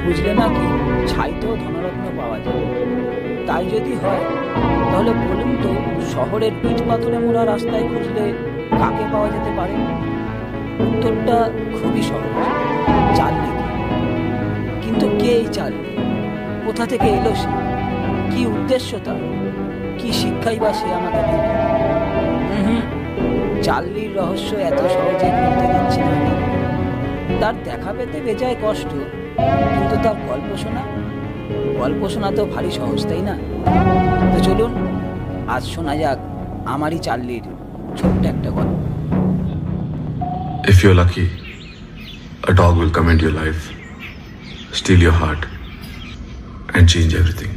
খুঁজলে নাকি ছাইতেও ধনরত্ন পাওয়া যায়। তাই যদি হয় তাহলে বলুন তো, শহরের ইট পাথরে মোড়া রাস্তায় খুঁজলে কাকে পাওয়া যেতে পারে? উত্তরটা খুবই সহজ, চার্লি। কিন্তু কে এই চার্লি? কোথা থেকে এলো সে? কি উদ্দেশ্য তার? কি শিক্ষাই বা সে আমাকে দেবে? চার্লির রহস্য এত সহজে খুলতে দিচ্ছি না। তার দেখা পেতে বেজায় কষ্ট, কিন্তু তার গল্প শোনা তো ভারী সহজ, তাই না? তো চলুন আজ শোনা যাক আমারই চার্লির ছোট্ট একটা গল্প। If you're lucky, a dog will come into your life, steal your heart, and change everything.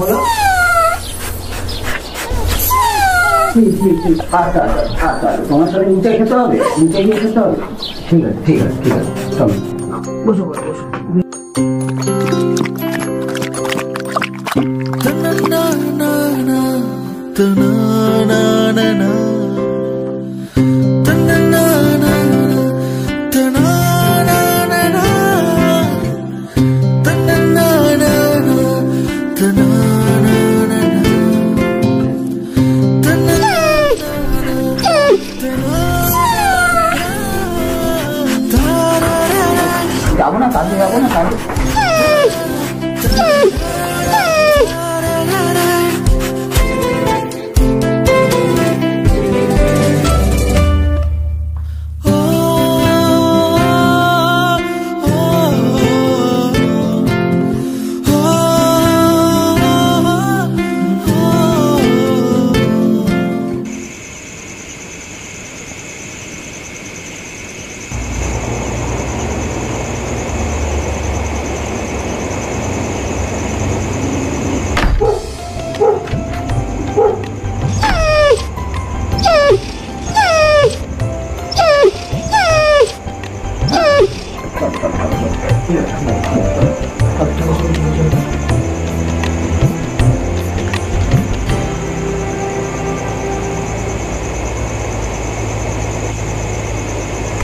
বলো। তোমার সাথে নিচে খেতে হবে, নিচে গিয়ে খেতে হবে। ঠিক আছে ঠিক আছে ঠিক আছে, চলো বসো বসো। যাবো না কাজে, যাবো না কাজে।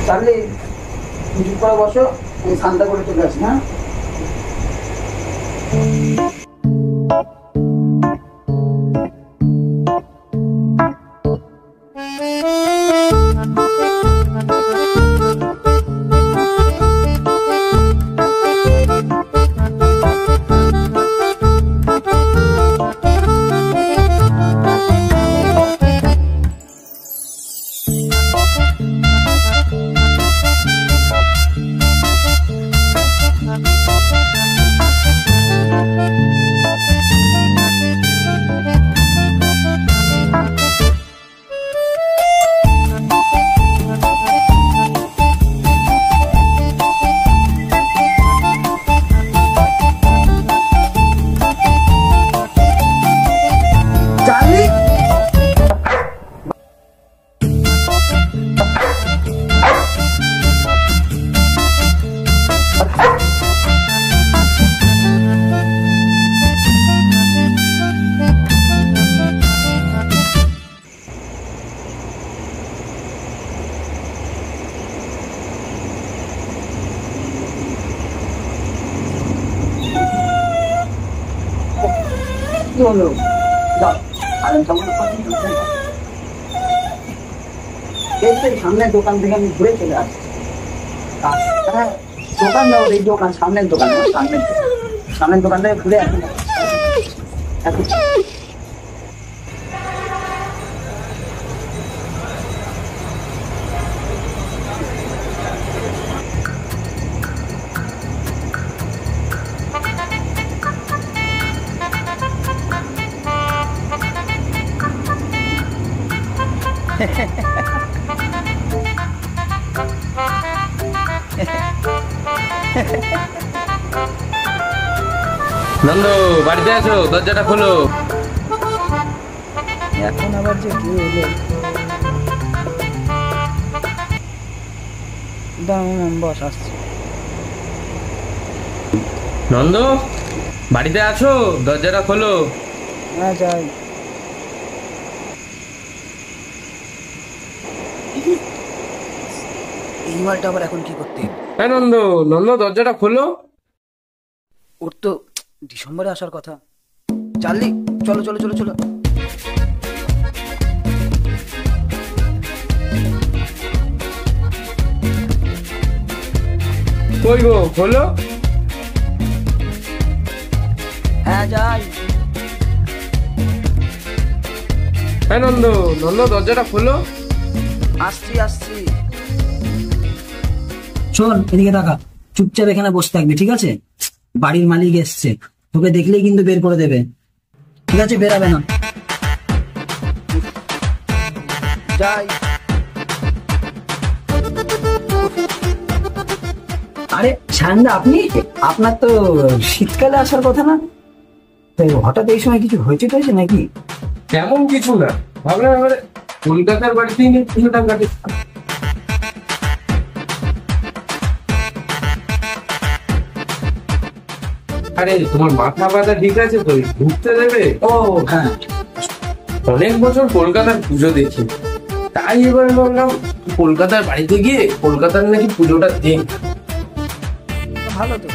চার্লি, চুপ করে বসো, আমি শান্তা করে চলে আসি। হ্যাঁ, কি হলো? যাও, আর তেমন কথা নেই। এই তো এই সামনের দোকান থেকে আমি ঘুরে চলে আসছি। হ্যাঁ, দোকান যাবো, এই দোকান সামনের দোকান, সামনের দোকান থেকে ঘুরে আসি। এখন নন্দ, বাড়িতে আছো? দরজাটা খোলো। এখন আবার যে কেউ এলো, দাঁড়ান বস, আসছি। নন্দ, বাড়িতে আছো? দরজাটা খোলো। হ্যাঁ যাই। এই মালটা আবার এখন কি করতে? হ্যাঁ নন্দ, নন্দ দরজাটা খোলো। ওর তো ডিসেম্বরে আসার কথা। চার্লি, চলো চলো চলো চলো। কই গো, খোলো। হ্যাঁ যাই। হ্যাঁ নন্দ, নন্দ দরজাটা খোলো। আসছি আসছি। শোন, এদিকে টাকা, চুপচাপ এখানে বসে থাকবি, ঠিক আছে? বাড়ির মালিক এসছে, তোকে দেখলেই কিন্তু বের করে দেবে, ঠিক আছে? বেরাবে না। যাই। আরে সায়নদা, আপনি? আপনার তো শীতকালে আসার কথা না? তো হঠাৎ এই সময় কিছু হয়েছে টয়েছে নাকি? তেমন কিছু না, ভাবলাম এবারে কলকাতার বাড়িতেই নিয়ে পুজোটা কাটে। আরে তোমার মাথা ব্যথা ঠিক আছে তো? ঘুরতে দেবে? ও হ্যাঁ, অনেক বছর কলকাতার পুজো দেখি, তাই এবার ভাবলাম কলকাতার বাড়িতে গিয়ে কলকাতার নাকি পুজোটা দেখ। ভালো তো।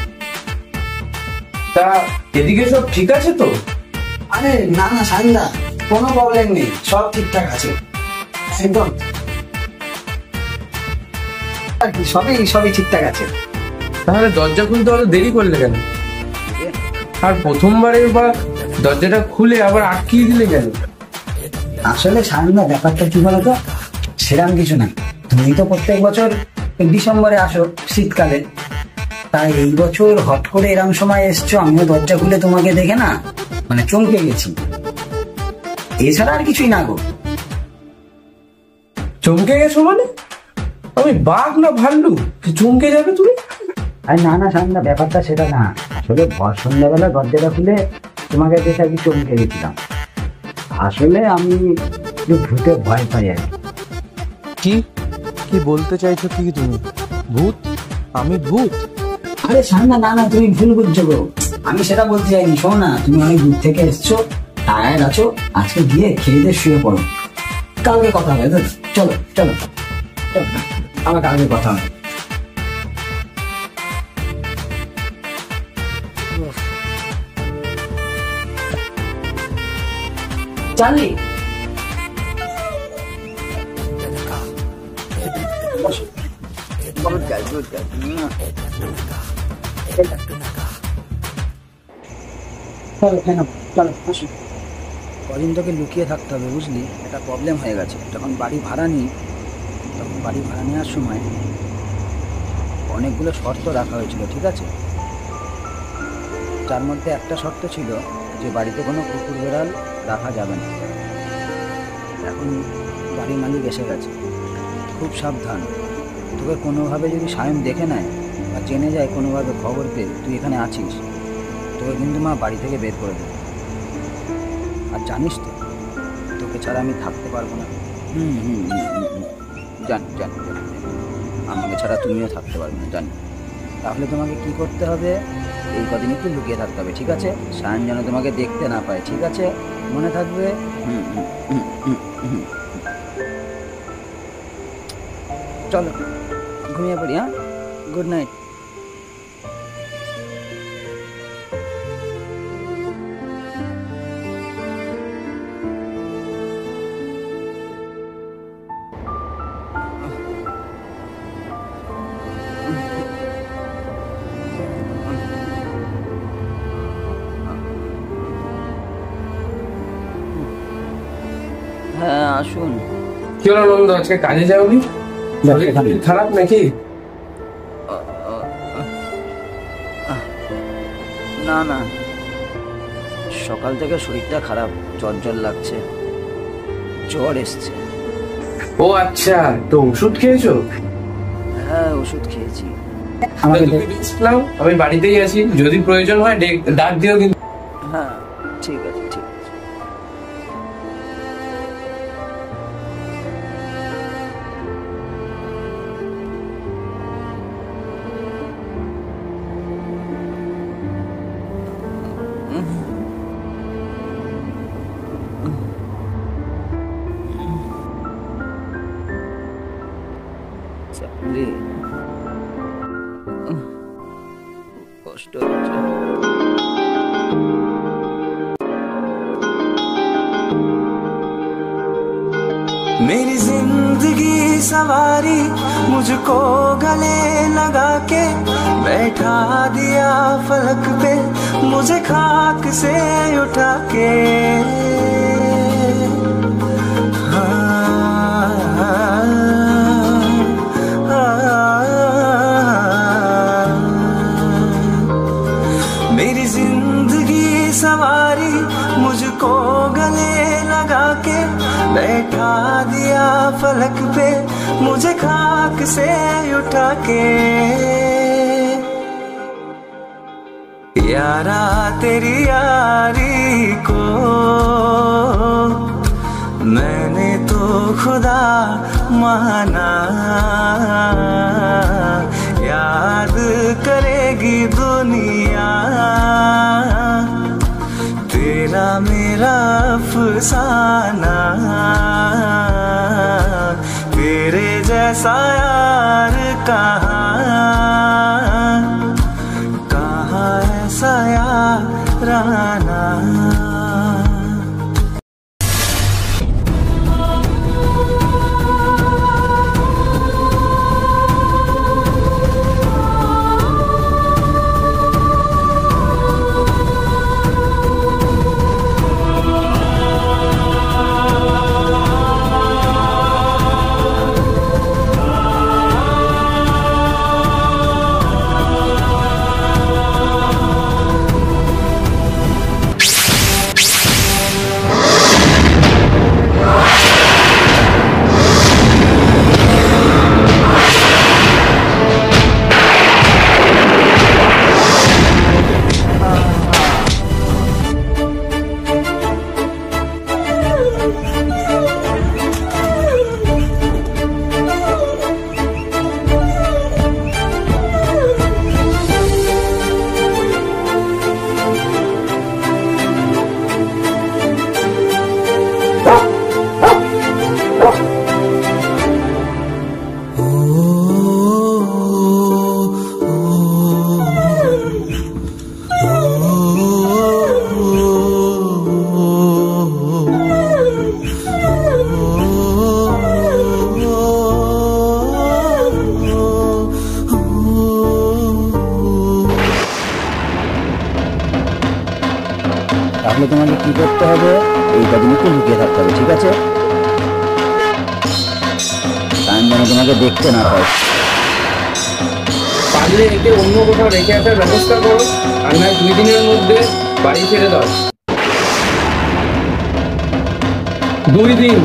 তা এদিকে সব ঠিক আছে তো? আরে না না সায়নদা, কোনো প্রবলেম নেই, সব ঠিকঠাক আছে একদম। আর কি, সবই সবই ঠিকঠাক আছে। তাহলে দরজা খুলতে অত দেরি করলে কেন? আর প্রথমবারের বা দরজাটা খুলে আবার আটকিয়ে দিলে কেন? আসলে সায়নদা, ব্যাপারটা কি বলতো, সেরকম কিছু না। তুমি তো প্রত্যেক বছর ডিসেম্বরে আসো শীতকালে, তাই এই বছর হট করে এরম সময় এসছো, আমিও দরজা খুলে তোমাকে দেখে না মানে চমকে গেছি, এছাড়া আর কিছুই না গো। চমকে গেছো মানে? আমি বাঘ না ভাল্লুক চমকে যাবে তুমি? আরে না না সায়নদা, ব্যাপারটা সেটা না। আসলে ভর সন্ধ্যাবেলা দরজাটা খুলে তোমাকে দেখে আর কি চমকে গেছিলাম। আসলে আমি একটু ভূতে ভয় পাই আর কি। কি কি বলতে চাইছো কি তুমি? ভূত? আমি ভূত? আরে সায়নদা, না না, তুমি ভুল বুঝছো গো, আমি সেটা বলতে চাইনি। শোনো না, তুমি অনেক দূর থেকে এসছো, টায়ার্ড আছো, আজকে গিয়ে খেয়ে দিয়ে শুয়ে পড়ো, কালকে কথা হবে। তো চলো চলো চলো, আমার কালকে কথা হবে। Charlie, good guy good guy. চলো কেন, চলো বসো। কদিন তোকে লুকিয়ে থাকতে হবে, বুঝলি? একটা প্রবলেম হয়ে গেছে। যখন বাড়ি ভাড়া নিই, তখন বাড়ি ভাড়া নেওয়ার সময় অনেকগুলো শর্ত রাখা হয়েছিল, ঠিক আছে? যার মধ্যে একটা শর্ত ছিল যে বাড়িতে কোনো কুকুর বেড়াল রাখা যাবে না। এখন বাড়ির মালিক এসে গেছে, খুব সাবধান। তোকে কোনোভাবে যদি সায়ন দেখে নেয় বা জেনে যায়, কোনোভাবে খবর পেয়ে তুই এখানে আছিস, তোকে কিন্তু মা বাড়ি থেকে বের করে দেবে। আর জানিস তো, তোকে ছাড়া আমি থাকতে পারবো না। জানি জানি জানি জানি। আমাকে ছাড়া তুমিও থাকতে পারবে না, জানি। তাহলে তোমাকে কি করতে হবে, এই কদিন একটু লুকিয়ে থাকতে হবে, ঠিক আছে? সায়ন যেন তোমাকে দেখতে না পায়, ঠিক আছে? মনে থাকবে। চলো ঘুমিয়ে পড়ি। হ্যাঁ, গুড নাইট। আসুন। কি হলো নন্দ, আজকে কাজে যাওনি? শরীর খারাপ নাকি? না না, সকাল থেকে শরীরটা খারাপ, জ্বর লাগছে, জ্বর এসছে। ও আচ্ছা, তো ওষুধ খেয়েছো? হ্যাঁ, ওষুধ খেয়েছি। আমাকে তুমি রেস্ট নাও, আমি বাড়িতেই আছি, যদি প্রয়োজন হয় ডাক দিও কিন্তু। হ্যাঁ, ঠিক আছে ঠিক আছে। চাকরি, কষ্ট হচ্ছে। मेरी जिंदगी सवारी मुझको गले लगा के बैठा दिया फलक पे, मुझे खाक से उठा के। मेरी जिंदगी सवारी मुझको गले लगा के बैठा दिया फलक पे, मुझे खाक से उठा के। यारा तेरी यारी को मैंने तो खुदा माना, याद करेगी दुनिया तेरा मेरा अफसाना। तेरे जैसा यार कहाँ ऐसा याराना। তাহলে তোমাকে কি করতে হবে, এইটা তুমি একটু লুকিয়ে থাকতে হবে, ঠিক আছে? কারণ যেন তোমাকে দেখতে না পাই। পারলে একে অন্য কোথাও রেখে আসার ব্যবস্থা করো, আর না 2 দিনের মধ্যে বাড়ি ছেড়ে দাও। 2 দিন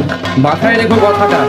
মাথায় রেখো কথাটা।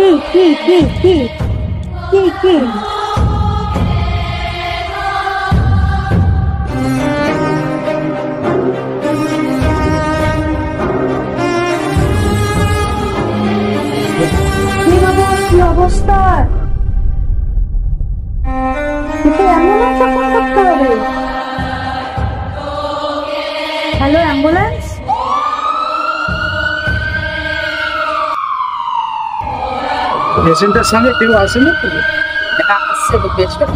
কি কি অবস্থা? অ্যাম্বুলেন্সে ফোন করতে হবে। Hello, ambulance. পেশেন্টের সঙ্গে কেউ আসেনি? আসছে তো পেশেন্ট।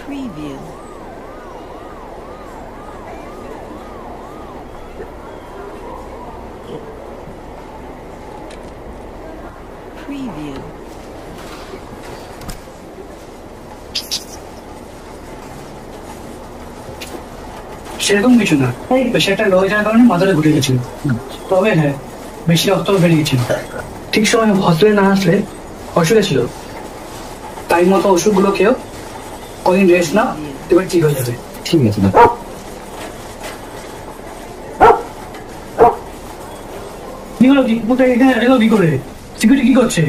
Preview. Preview. সেরকম কিছু না, পেশেন্টটা লয়ে যাওয়ার কারণে মাথাটা ঘুরে গেছিল। তবে হ্যাঁ, বেশি রক্ত বেরিয়ে গেছিল। ঠিক সময় হসপিটালে না আসলে অসুবিধা ছিল। টাইম মতো ওষুধগুলো খেয়েও কদিন রেস্ট না, এবার ঠিক হয়ে যাবে। ঠিক আছে না? কি হলো? এখানে এলো কি করে? সিকিউরিটি কি করছে?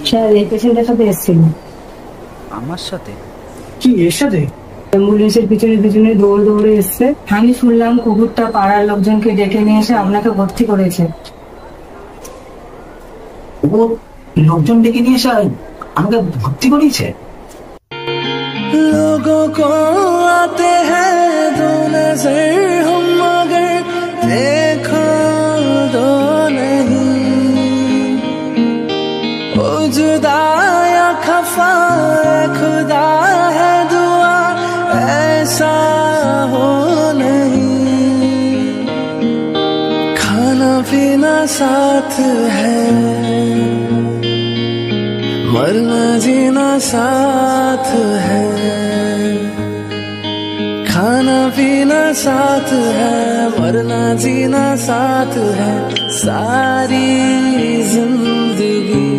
স্যার, এই পেশেন্টের সাথে এসেছিল। আমার সাথে? কি এর সাথে? অ্যাম্বুলেন্সের পিছনে দৌড়ে এসছে। আমি শুনলাম কুকুরটা পাড়ার লোকজনকে ডেকে নিয়ে এসে আপনাকে ভর্তি করেছে। ও লোকজন ডেকে নিয়ে এসে আমাকে ভর্তি করিয়েছে? लोगों को आते हैं दो नजर, हम मगर देखो दो नहीं। ओ जुदा या खफा खुदा है दुआ ऐसा हो नहीं। खाना पीना साथ है, मरना जीना साथ है। खाना पीना साथ है, मरना जीना साथ है। सारी जिंदगी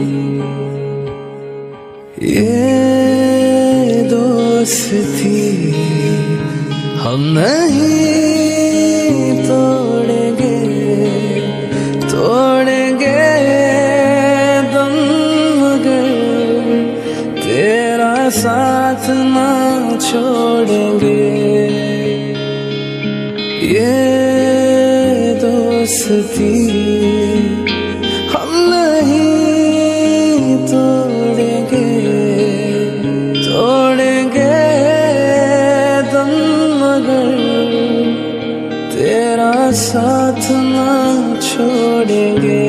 ये दोस्ती हम नहीं तोड़ेंगे, तोड़ेंगे दम मगर तेरा साथ ना छोड़ेंगे। ये दोस्ती हम नहीं तोड़ेंगे, तोड़ेंगे दम मगर तेरा साथ ना छोड़ेंगे।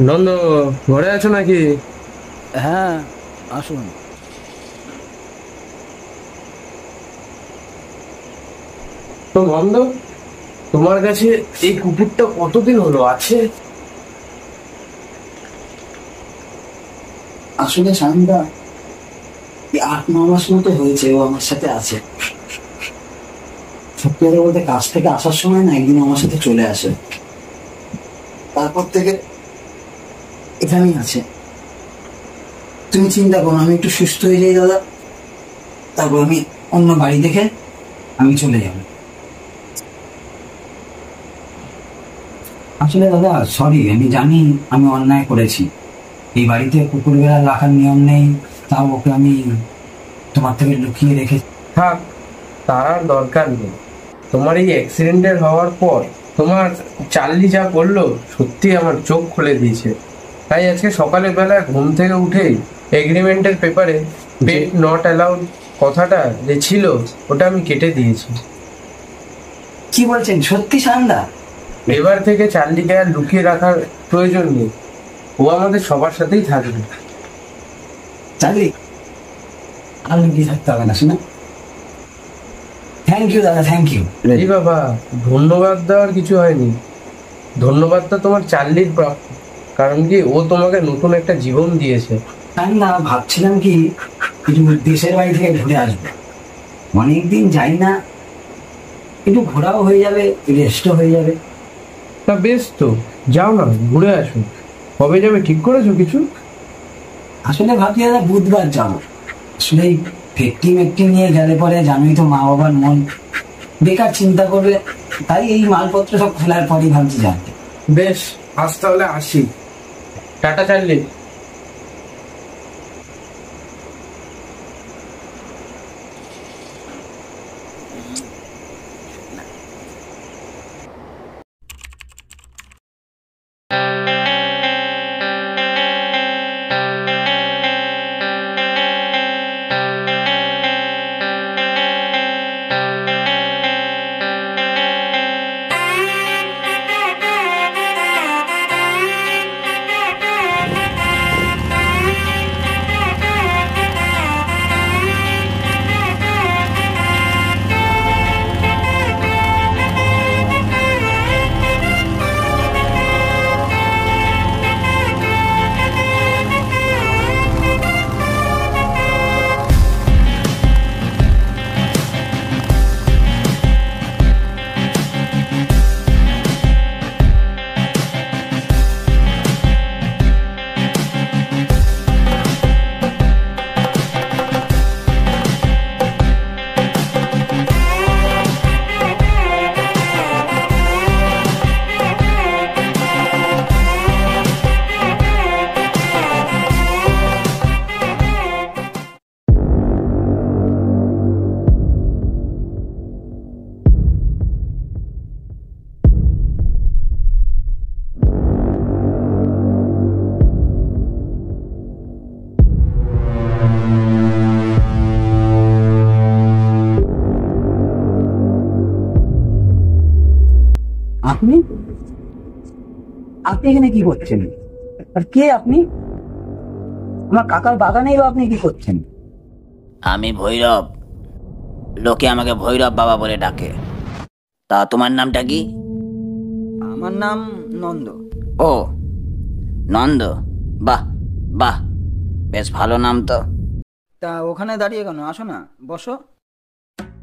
নন্দ, ঘরে আছো নাকি? হ্যাঁ, আসুন। তো নন্দ, তোমার কাছে এই কুকুরটা কতদিন হলো আছে? আসলে সায়নদা, 8-9 মাস মতো হয়েছে ও আমার সাথে আছে। সত্যি কথা বলতে, কাজ থেকে আসার সময় না একদিন আমার সাথে চলে আসে, তারপর থেকে এখানেই আছে। তুমি চিন্তা করো, আমি একটু সুস্থ হয়ে যাই দাদা, তারপর আমি অন্য বাড়ি দেখে আমি চলে যাব। আসলে দাদা সরি, আমি জানি আমি অন্যায় করেছি, এই বাড়িতে কুকুর বেড়াল রাখার নিয়ম নেই, তাও ওকে আমি তোমার থেকে লুকিয়ে রেখেছি। থাক, তার আর দরকার নেই। তোমার এই অ্যাক্সিডেন্টের হওয়ার পর তোমার চার্লি যা করলো সত্যি আমার চোখ খুলে দিয়েছে। তাই আজকে সকালে বেলায় ঘুম থেকে উঠেই এগ্রিমেন্টের পেপারে পেট নট অ্যালাউড কথাটা যে ছিল ওটা আমি কেটে দিয়েছি। কি বলছেন সত্যি সায়নদা? এবার থেকে চার্লিকে আর লুকিয়ে রাখার প্রয়োজন নেই, ও আমাদের সবার সাথেই থাকবে। চার্লি আর লুকিয়ে থাকতে হবে না, শোনা। থ্যাংক ইউ দাদা, থ্যাংক ইউ। এই বাবা, ধন্যবাদ দেওয়ার কিছু হয়নি, ধন্যবাদটা তোমার চার্লির প্রাপ্য। কারণ কি, ও তোমাকে নতুন একটা জীবন দিয়েছে। তাই না, ভাবছিলাম কি একটু দেশের বাড়ি থেকে ঘুরে আসবো, অনেকদিন যাই না, একটু ঘোরাও হয়ে যাবে, রেস্টও হয়ে যাবে। তা বেশ তো, যাও না, ঘুরে আসো। কবে যাবে ঠিক করেছো কিছু? আসলে ভাবছি দাদা বুধবার যাবো। আসলে এই ফেকটি নিয়ে গেলে পরে জানোই তো মা বাবার মন বেকার চিন্তা করবে, তাই এই মালপত্র সব খোলার পরই ভাবছি যাতে। বেশ, আজ তাহলে আসি। Tata Charlie. আপনি আপনি এখানে কি করছেন? আর কে আপনি? আমার কাকার বাগানেই বা আপনি কি করছেন? আমি ভৈরব, লোকে আমাকে ভৈরব বাবা বলে ডাকে। তা তোমার নামটা কি? আমার নাম নন্দ। ও, নন্দ, বাহ বাহ, বেশ ভালো নাম তো। তা ওখানে দাঁড়িয়ে কেন, আসো না, বসো।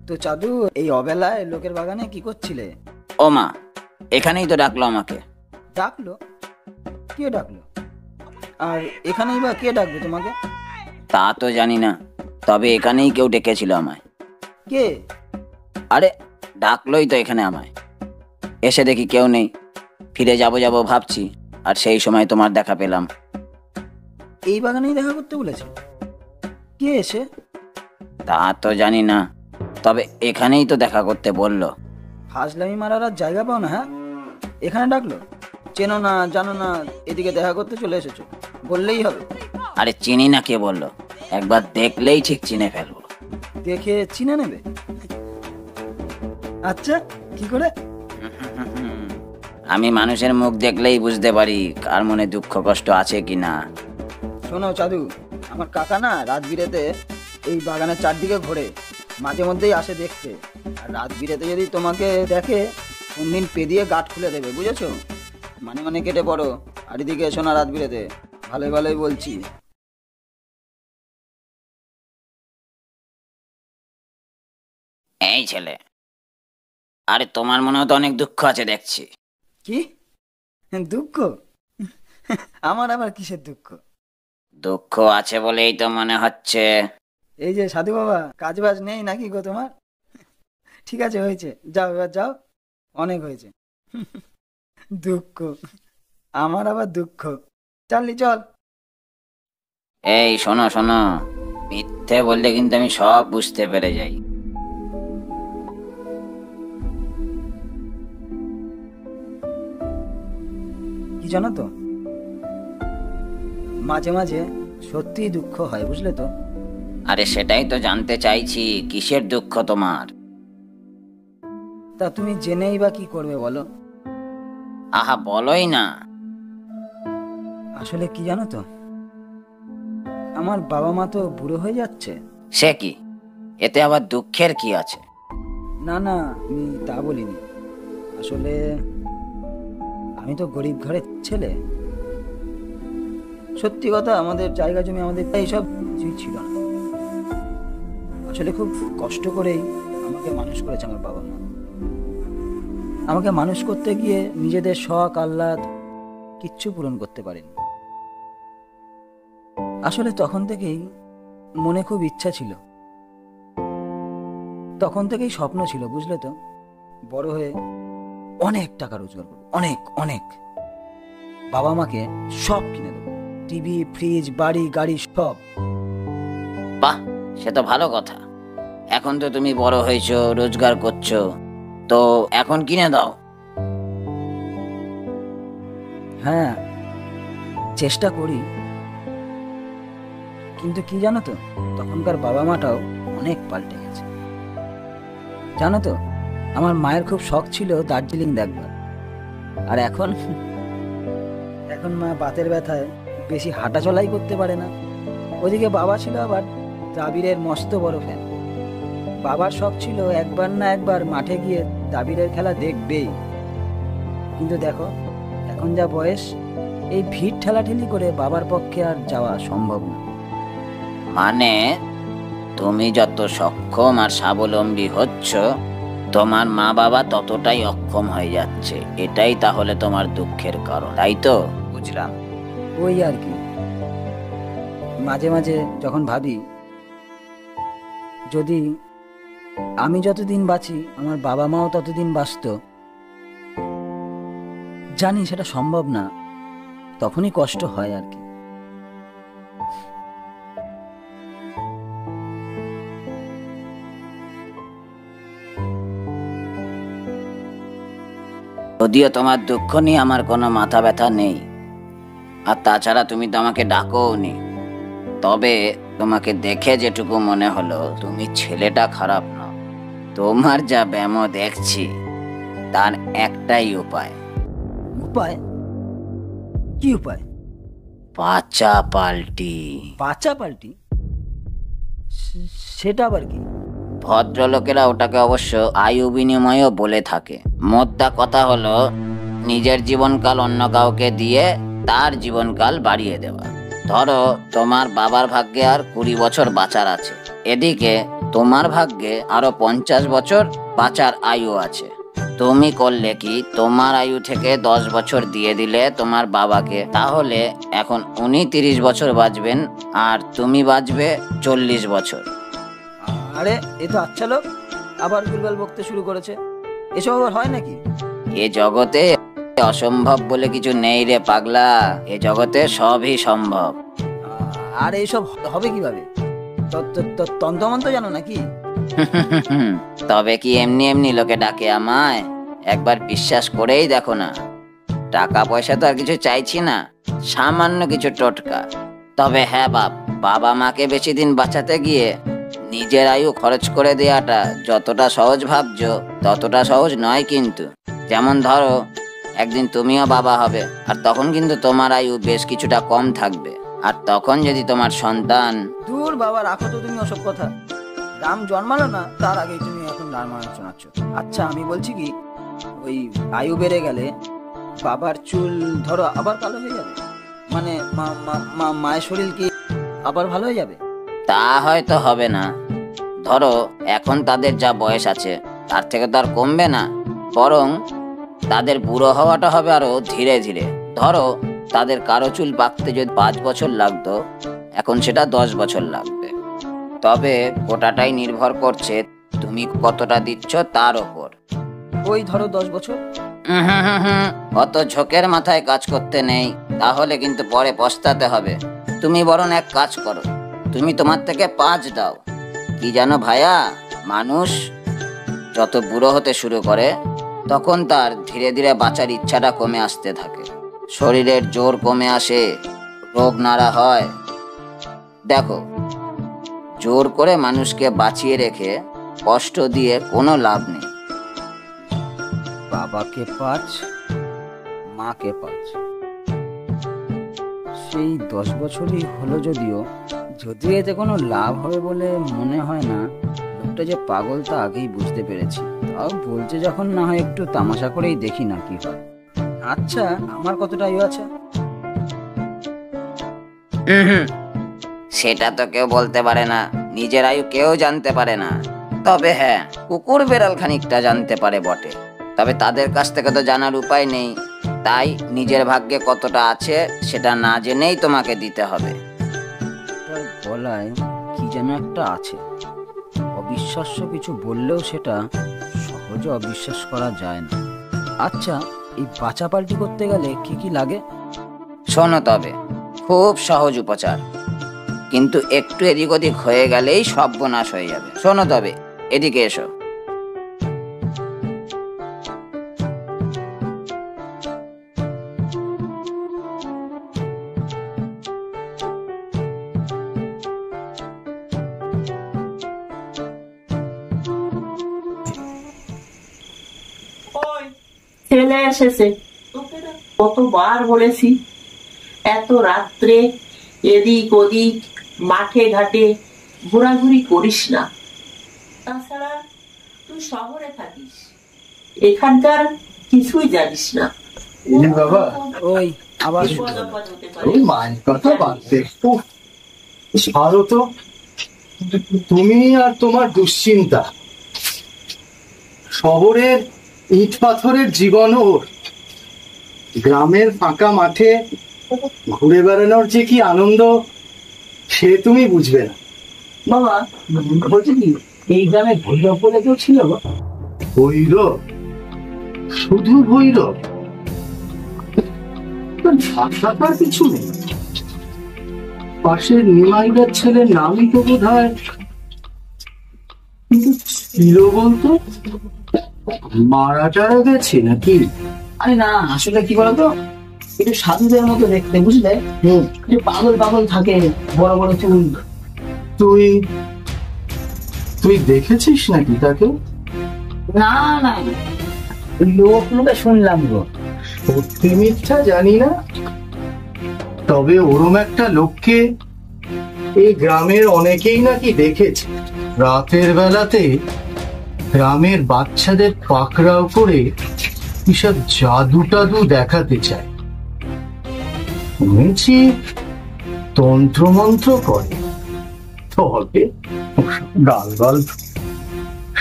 তো চাদু, এই অবেলায় লোকের বাগানে কি করছিলে? ও মা, এখানেই তো ডাকলো আমাকে। ডাকলো? কে ডাকলো? আর এখানেই বা কে ডাকবে তোমাকে? তা তো জানি না, তবে এখানেই কেউ ডেকেছিল আমায়। কে? আরে ডাকলোই তো এখানে আমায়। এসে দেখি কেউ নেই, ফিরে যাবো ভাবছি, আর সেই সময় তোমার দেখা পেলাম। এই বাগানেই দেখা করতে বলেছে? কে এসে? তা তো জানি না, তবে এখানেই তো দেখা করতে বললো। ফাজলামি মারার আর জায়গা পাও না? হ্যাঁ, এখানে ডাকলো, চেনো না জানো না, এদিকে দেখা করতে চলে এসেছো, বললেই হবে। আরে চিনি না, কে বললো? একবার দেখলেই ঠিক চিনে ফেলবো। দেখে চিনে নেবে? আচ্ছা, কি করে? আমি মানুষের মুখ দেখলেই বুঝতে পারি কার মনে দুঃখ কষ্ট আছে কি না। শোনো চাদু, আমার কাকা না রাত বিরেতে এই বাগানের চারদিকে ঘোরে, মাঝে মধ্যেই আসে দেখতে। আর রাত বিরেতে যদি তোমাকে দেখে, কোনদিন পেদিয়ে গাঁট খুলে দেবে, বুঝেছো? মানে কেটে পড়ো, আর এদিকে এসো না রাত বিরেতে, ভালোই ভালোই বলছি। এই ছেলে, আরে তোমার মনে তো অনেক দুঃখ আছে দেখছি। কি দুঃখ? আমার আবার কিসের দুঃখ? দুঃখ আছে বলেই তো মনে হচ্ছে। এই যে সাধু বাবা, কাজ বাজ নেই নাকি গো তোমার? ঠিক আছে, হয়েছে, যাও এবার যাও, অনেক হয়েছে। দুঃখ? আমার আবার দুঃখ? চাললি চল। এই শোনো শোনো, মিথ্যে বললে কিন্তু আমি সব বুঝতে পেরে যাই। কি জানো তো, মাঝে মাঝে সত্যিই দুঃখ হয়, বুঝলে তো। আরে সেটাই তো জানতে চাইছি, কিসের দুঃখ তোমার? তা তুমি জেনেই বা কি করবে বলো। আহা বলোই না। আসলে কি জানো তো, আমার বাবা মা তো বুড়ো হয়ে যাচ্ছে। সে কি, এতে আবার দুঃখের কি আছে? না না, আমি তা বলিনি। আসলে আমি তো গরিব ঘরের ছেলে। সত্যি কথা, আমাদের জায়গা জমি আমাদের এইসব কিছুই ছিল না। আসলে খুব কষ্ট করেই আমাকে মানুষ করেছে আমার বাবা মা। আমাকে মানুষ করতে গিয়ে নিজেদের শখ আহ্লাদ কিচ্ছু পূরণ করতে পারেনি। আসলে তখন থেকেই মনে খুব ইচ্ছা ছিল, তখন থেকেই স্বপ্ন ছিল, বুঝলে তো, বড় হয়ে অনেক টাকা রোজগার করবো, অনেক অনেক। বাবা মাকে সব কিনে দেবো, টিভি, ফ্রিজ, বাড়ি, গাড়ি সব। বাহ, সে তো ভালো কথা। এখন তো তুমি বড় হয়েছো, রোজগার করছো, তো এখন কিনে দাও। হ্যাঁ, চেষ্টা করি, কিন্তু কি জানো তো, তখনকার বাবা মাটাও অনেক পাল্টে গেছে। জানো তো, আমার মায়ের খুব শখ ছিল দার্জিলিং দেখবার, আর এখন এখন মা বাতের ব্যথায় বেশি হাঁটা চলাই করতে পারে না। ওদিকে বাবা ছিল আবার দ্রাবিড়ের মস্ত বড় ফ্যান। বাবার শখ ছিল একবার না একবার মাঠে গিয়ে দ্রাবিড়ের খেলা দেখবেই। কিন্তু দেখো, এখন যা বয়স, এই ভিড় ঠেলাঠেলি করে বাবার পক্ষে আর যাওয়া সম্ভব না। মানে তুমি যত সক্ষম আর স্বাবলম্বী হচ্ছ, তোমার মা বাবা ততটাই অক্ষম হয়ে যাচ্ছে। এটাই তাহলে তোমার দুঃখের কারণ, তাই তো? বুঝলাম। ওই আর কি, মাঝে মাঝে যখন ভাবি যদি আমি যতদিন বাঁচি আমার বাবা মাও ততদিন বাঁচত, জানি সেটা সম্ভব না, তখনই কষ্ট হয় আর কি। যদিও তোমার দুঃখ নিয়ে আমার কোনো মাথা ব্যথা নেই, আর তাছাড়া তুমি তো আমাকে ডাকোও নি। তবে তোমাকে দেখে যেটুকু মনে হলো, তুমি ছেলেটা খারাপ না। তোমার যা ব্যামো দেখছি, তার একটাই উপায়। উপায়? কি উপায়? বাচ্চা পাল্টি। বাচ্চা পাল্টি? সেটা আবার কি? ভদ্রলোকেরা ওটাকে অবশ্য আয়ু বিনিময়ও বলে থাকে। মোদ্দা কথা হলো, নিজের জীবনকাল অন্য কাউকে দিয়ে তার জীবনকাল বাড়িয়ে দেওয়া। ধরো তোমার বাবার ভাগ্যে আর 20 বছর বাঁচার আছে, এদিকে তোমার ভাগ্যে আরো 50 বছর বাঁচার আয়ু আছে। তুমি করলে কি, তোমার আয়ু থেকে 10 বছর দিয়ে দিলে তোমার বাবাকে, তাহলে এখন উনি 30 বছর বাঁচবেন আর তুমি বাঁচবে 40 বছর। আরে এ তো আচ্ছা লোক, আবার গুলগাল বকতে শুরু করেছে। এসব আবার হয় নাকি? এ জগতে অসম্ভব বলে কিছু নেই রে পাগলা, এ জগতে সবই সম্ভব। আর এইসব হবে কিভাবে? তন্ত্রমন্ত্র জানো নাকি? তবে কি এমনি এমনি লোকে ডাকে আমায়? একবার বিশ্বাস করেই দেখো না। টাকা পয়সা তো আর কিছু চাইছি না, সামান্য কিছু টোটকা। তবে হ্যাঁ বাবা মাকে বেশি দিন বাঁচাতে গিয়ে নিজের আয়ু খরচ করে দেওয়াটা যতটা সহজ ভাবছো, ততটা সহজ নয় কিন্তু। যেমন ধরো, একদিন তুমিও বাবা হবে, আর তখন কিন্তু তোমার আয়ু বেশ কিছুটা কম থাকবে। আর তখন যদি তোমার সন্তান... দূর বাবা, রাখো তো তুমি ওসব কথা। রাম জন্মালো না তার আগেই তুমি এখন রামায়ণ শোনাচ্ছ। আচ্ছা আমি বলছি কি, ওই আয়ু বেড়ে গেলে বাবার চুল ধরো আবার কালো হয়ে যাবে, মানে মায়ের শরীর কি আবার ভালো হয়ে যাবে? তা হয়তো হবে না। ধরো এখন তাদের যা বয়স আছে তার থেকে তো আর কমবে না, বরং তাদের বুড়ো হওয়াটা হবে আরো ধীরে ধীরে। ধরো তাদের কারো চুল পাকতে যদি 5 বছর লাগতো, এখন সেটা 10 বছর লাগবে। তবে গোটাটাই নির্ভর করছে তুমি কতটা দিচ্ছ তার ওপর। ওই ধরো 10 বছর। অত ঝোঁকের মাথায় কাজ করতে নেই, তাহলে কিন্তু পরে পস্তাতে হবে। তুমি বরং এক কাজ করো, তুমি তোমার থেকে 5 দাও। কি জানো ভাইয়া, মানুষ যত বুড়ো হতে শুরু করে তখন তার ধীরে ধীরে বাঁচার ইচ্ছাটা কমে আসতে থাকে, শরীরের জোর কমে আসে, রোগ নাড়া হয়। দেখো, জোর করে মানুষকে বাঁচিয়ে রেখে কষ্ট দিয়ে কোনো লাভ নেই। বাবাকে 5, মাকে 5, সেই 10 বছরই হলো, যদিও এতে কোনো লাভ হবে বলে মনে হয় না। লোকটা যে পাগল তা আগেই বুঝতে পেরেছি, তাও বলছে যখন, না হয় একটু তামাশা করেই দেখি না কি হয়। আচ্ছা, আমার কতটা আয়ু আছে? সেটা তো কেউ বলতে পারে না, নিজের আয়ু কেউ জানতে পারে না। তবে হ্যাঁ, কুকুর বেড়াল খানিকটা জানতে পারে বটে, তবে তাদের কাছ থেকে তো জানার উপায় নেই। তাই নিজের ভাগ্যে কতটা আছে সেটা না জেনেই তোমাকে দিতে হবে। গলায় কি যেন একটা আছে, অবিশ্বাস্য কিছু বললেও সেটা সহজে অবিশ্বাস করা যায় না। আচ্ছা, এই বাঁচাপাল্টি করতে গেলে কি কি লাগে? শোনো, তবে খুব সহজ উপচার, কিন্তু একটু এদিক ওদিক হয়ে গেলেই সর্বনাশ হয়ে যাবে। শোনো তবে, এদিকে এসো। ছেলে এসেছে, কতবার বলেছি এত রাত্রে এদিক ওদিক মাঠে ঘাটে ঘোরাঘুরি করিস না। তাছাড়া তুই শহরে থাকিস, এখানকার কিছুই জানিস না। বাবা, ওই আবার ওই মায়ের কথা বাদ দে। ছাড়ো তো, তুমি আর তোমার দুশ্চিন্তা। শহরের ইট পাথরের জীবন ওর, গ্রামের ফাঁকা মাঠে ঘুরে বেড়ানোর যে কি আনন্দ সে তুমি বুঝবে না। বাবা বলছি কি, এই গ্রামে ভৈরব বলে কেউ ছিল? ভৈরব? শুধু ভৈরব? থাকার কিছু নেই। পাশের নিমাইদার ছেলের নামই তো বোধ হয়, কিন্তু ছিল বলতো মারা টারা গেছে নাকি? আরে না, আসলে কি বলতো, একটু সাধুদের মতো দেখতে, বুঝলে? একটু পাগল পাগল থাকে, বড় বড় চুল। তুই তুই দেখেছিস নাকি তাকে? না না, লোক মুখে শুনলাম গো। সত্যি মিথ্যা জানি না, তবে ওরম একটা লোককে এই গ্রামের অনেকেই নাকি দেখেছে। রাতের বেলাতে গ্রামের বাচ্চাদের পাকড়াও করে কিসব জাদু টাদু দেখাতে চায়। শুনেছি তন্ত্রমন্ত্র করে, তবে গাল গল্প,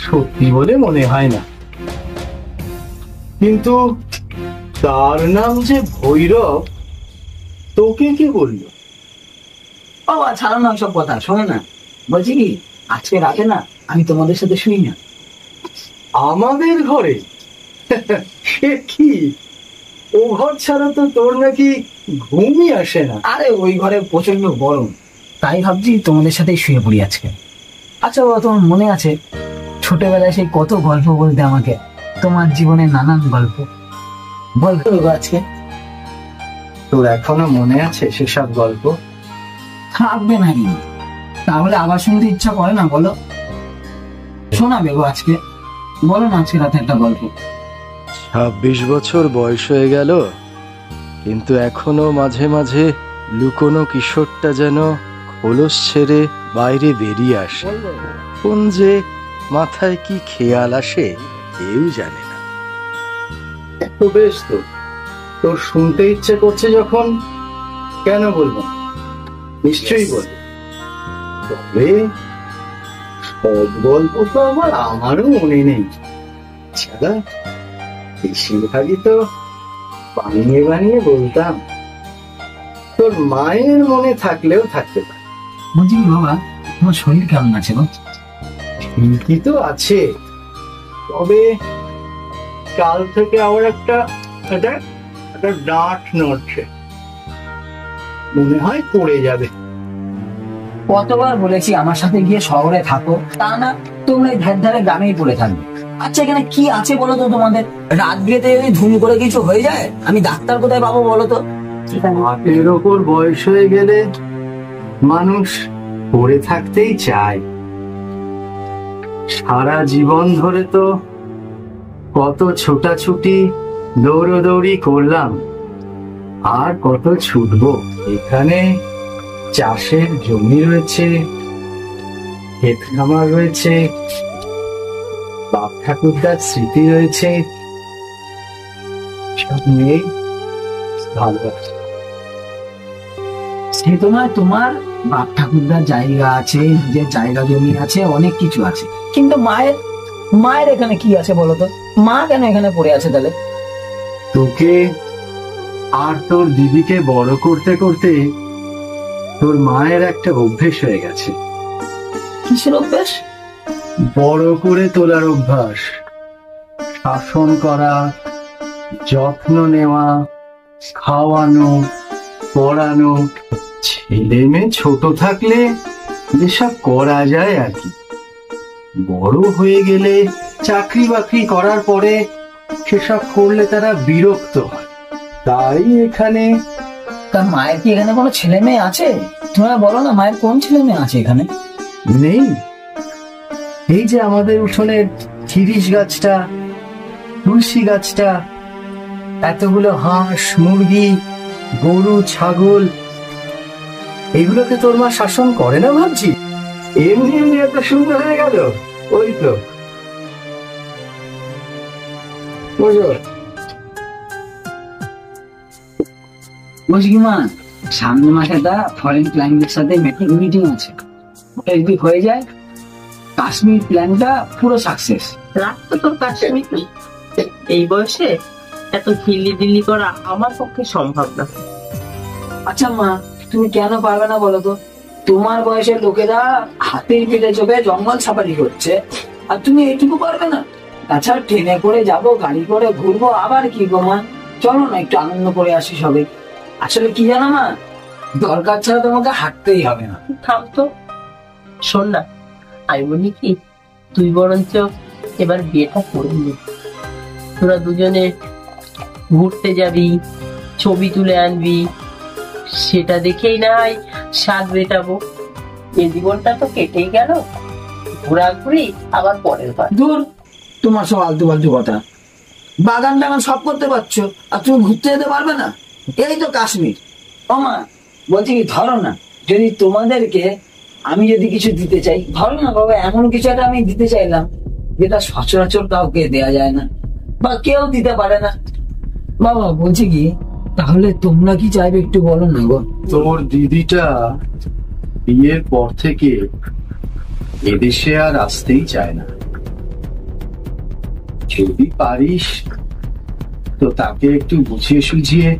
সত্যি বলে মনে হয় না। কিন্তু তার নাম যে ভৈরব, তোকে কি বললো? বাবা ছাড়ো না সব কথা, শোনো না। বলছি কি, আজকে রাতে না আমি তোমাদের সাথে শুই না। আমাদের ঘরে? সে কি, ও ঘর ছাড়া তো তোর নাকি ঘুমই আসে না। আরে ওই ঘরে প্রচন্ড গরম, তাই ভাবছি তোমাদের সাথেই শুয়ে পড়ি আজকে। আচ্ছা বাবা, তোমার মনে আছে ছোটবেলায় সেই কত গল্প বলতে আমাকে, তোমার জীবনের নানান গল্প? বলতো আজকে? তোর এখনো মনে আছে সেসব গল্প? থাকবে নাকি, তাহলে আবার শুনতে ইচ্ছা করে না? বলো, শোনাবে গো আজকে, বলো না আজকে রাতে একটা গল্প। 26 বছর বয়স হয়ে গেল, কিন্তু এখনো মাঝে মাঝে লুকোনো কিশোরটা যেন খোলস ছেড়ে বাইরে বেরিয়ে আসে। কোন যে মাথায় কি খেয়াল আসে কেউ জানে না। তো বেশ, তো তোর শুনতে ইচ্ছে করছে যখন, কেন বলবো, নিশ্চয়ই বলবো। তবে সব গল্প তো আমারও মনে নেই, ছাড়া বেশিরভাগই তো বানিয়ে বানিয়ে বলতাম। তোর মায়ের মনে থাকলেও থাকতে পারে। বলছি বাবা, তোমার শরীর কেমন আছে গো? ঠিকই তো আছে, তবে কাল থেকে আবার একটা ডাঁট নড়ছে। মনে হয় পড়ে যাবে। কতবার বলেছি আমার সাথে গিয়ে শহরে থাকো, তা না তোমরা এই ধার ধারে গ্রামেই পড়ে থাকবে। আচ্ছা এখানে কি আছে বলো তো তোমাদের? রাত বিরেতে যদি ধুম করে কিছু হয়ে যায় আমি ডাক্তার কোথায় পাবো বলো তো? হাতের ওপর বয়স হয়ে গেলে মানুষ পড়ে থাকতেই চায়। সারা জীবন ধরে তো কত ছোটাছুটি দৌড়দৌড়ি করলাম, আর কত ছুটবো। এখানে চাষের জমি রয়েছে, ক্ষেত খামার রয়েছে, বাপ ঠাকুরদার স্মৃতি রয়েছে, সব নিয়েই ভালো আছে। সে তোমার বাপ ঠাকুরদার জায়গা আছে, নিজের জায়গা জমি আছে, অনেক কিছু আছে, কিন্তু মায়ের এখানে কি আছে বলো তো? মা কেন এখানে পড়ে আছে তাহলে? তোকে আর তোর দিদিকে বড় করতে করতে তোর মায়ের একটা অভ্যেস হয়ে গেছে। কিসের অভ্যেস? বড় করে তোলার অভ্যাস, শাসন করা, যত্ন নেওয়া, খাওয়ানো, পড়ানো। ছেলে মেয়ে ছোট থাকলে যেসব করা যায় আর কি, বড় হয়ে গেলে চাকরি বাকরি করার পরে সেসব করলে তারা বিরক্ত হয়। তাই এখানে তার মায়ের কি এখানে কোনো ছেলে মেয়ে আছে? তোমরা বলো না মায়ের কোন ছেলে মেয়ে আছে এখানে? নেই। এই যে আমাদের উঠোনের শিরীষ গাছটা, তুলসী গাছটা, এতগুলো হাঁস মুরগি গরু ছাগল, এগুলোকে তোর মা শাসন করে না ভাবছি? এমনি এমনি এত সুন্দর হয়ে গেল। ওই তো বুঝো। বলছি কি মা, সামনের মাসে একটা ফরেন ক্লায়েন্টের সাথে মিটিং আছে, ওটা যদি হয়ে যায় কাশ্মীর প্ল্যানটা পুরো সাকসেস। রাখতো তোর কাশ্মীর, এই বয়সে এত হিল্লি দিল্লি করা আমার পক্ষে সম্ভব না। আচ্ছা মা, তুমি কেন পারবে না বলো তো? তোমার বয়সের লোকেরা হাতির পিঠে চোখে জঙ্গল সাফারি করছে, আর তুমি এইটুকু পারবে না? তাছাড়া ট্রেনে করে যাবো, গাড়ি করে ঘুরবো, আবার কি গো মা, চলো না একটু আনন্দ করে আসি সবাই। আসলে কি জানো মা, দরকার ছাড়া তোমাকে হাঁটতেই হবে না। থাম তো, শোন না, আমি বলি কি, তুই বরঞ্চ এবার বিয়েটা করে নি। তোরা দুজনে ঘুরতে যাবি, ছবি তুলে আনবি, সেটা দেখেই না হয় স্বাদ মেটাবো। এই জীবনটা তো কেটেই গেল, ঘোরাঘুরি আবার পরের বার। দূর, তোমার সব আলতু ফালতু কথা। বাগান টাগান সব করতে পারছো, আর তুমি ঘুরতে যেতে পারবে না? এই তো কাশ্মীর। ও মা, বলছি কি, ধরো না, যদি তোমাদেরকে আমি যদি কিছু দিতে চাই, ধরো না বাবা, এমন কিছু একটা আমি দিতে চাইলাম যেটা সচরাচর কাউকে দেয়া যায় না বা কেউ দিতে পারে না। বাবা বলছি কি, তাহলে তোমরা কি চাইবে একটু বলো না গো? তোর দিদিটা বিয়ের পর থেকে এদেশে আর আসতেই চায় না। যদি পারিস তো তাকে একটু বুঝিয়ে সুঝিয়ে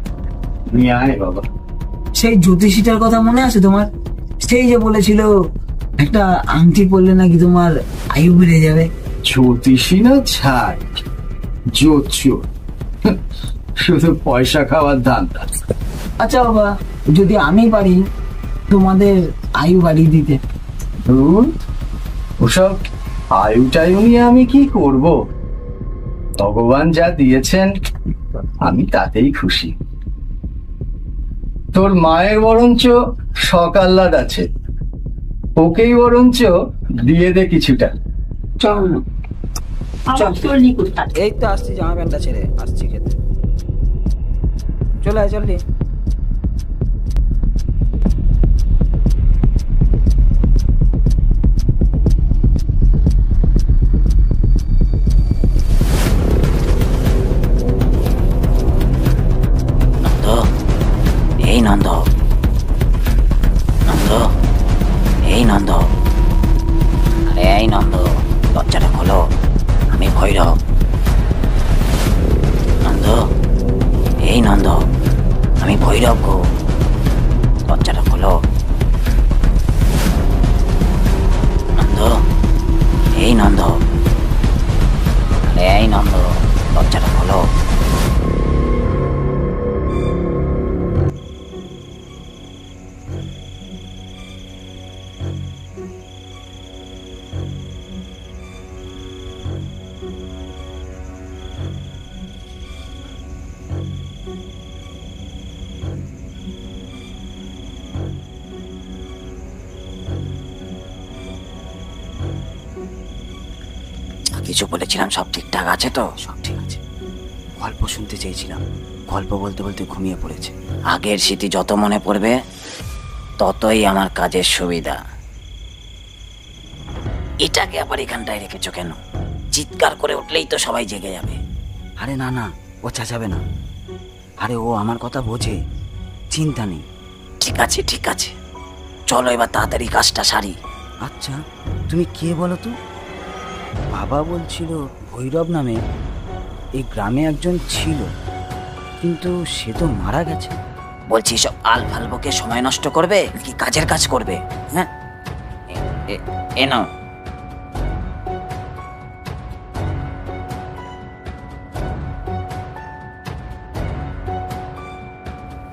নিয়ে আয় বাবা। সেই জ্যোতিষীটার কথা মনে আছে তোমার? সেই যে বলেছিল একটা আংটি পরলে নাকি তোমার আয়ু বেড়ে যাবে। জ্যোতিষী না ছাড়, জোচ্চুর, শুধু পয়সা খাওয়ার ধান্দা। আচ্ছা বাবা, যদি আমি পারি তোমাদের আয়ু বাড়িয়ে দিতে? ওসব আয়ু টায়ু নিয়ে আমি কি করব? ভগবান যা দিয়েছেন আমি তাতেই খুশি। তোর মায়ের বরঞ্চ শখ আহ্লাদ আছে, ওকেই বরঞ্চ দিয়ে দে কিছুটা। চল না, এই তো আসছি, জামা প্যান্টটা ছেড়ে আসছি খেতে। চলে আয়, চললি। এই নন্দ, নন্দ, এই নন্দ, আরে এই নন্দ, দরজাটা খোলো, আমি ভৈরব। নন্দ, এই নন্দ, আমি ভৈরব গো, দরজাটা খোলো। নন্দ, এই নন্দ, আরে এই নন্দ, দরজাটা খোলো। কিছু বলেছিলাম সব ঠিকঠাক আছে তো? সব ঠিক আছে। গল্প শুনতে চেয়েছিলাম, গল্প বলতে বলতে ঘুমিয়ে পড়েছে। আগের স্মৃতি যত মনে পড়বে ততই আমার কাজের সুবিধা। এটাকে আবার এখানটায় রেখেছো কেন? চিৎকার করে উঠলেই তো সবাই জেগে যাবে। আরে না না, ও চেঁচাবে না। আরে ও আমার কথা বোঝে, চিন্তা নেই। ঠিক আছে ঠিক আছে, চলো এবার তাড়াতাড়ি কাজটা সারি। আচ্ছা তুমি কে বলো তো? বাবা বলছিল ভৈরব নামে এই গ্রামে একজন ছিল, কিন্তু সে তো মারা গেছে। বলছি সব আল ফালবকে সময় নষ্ট করবে কি কাজের কাজ করবে? হ্যাঁ এ নাও।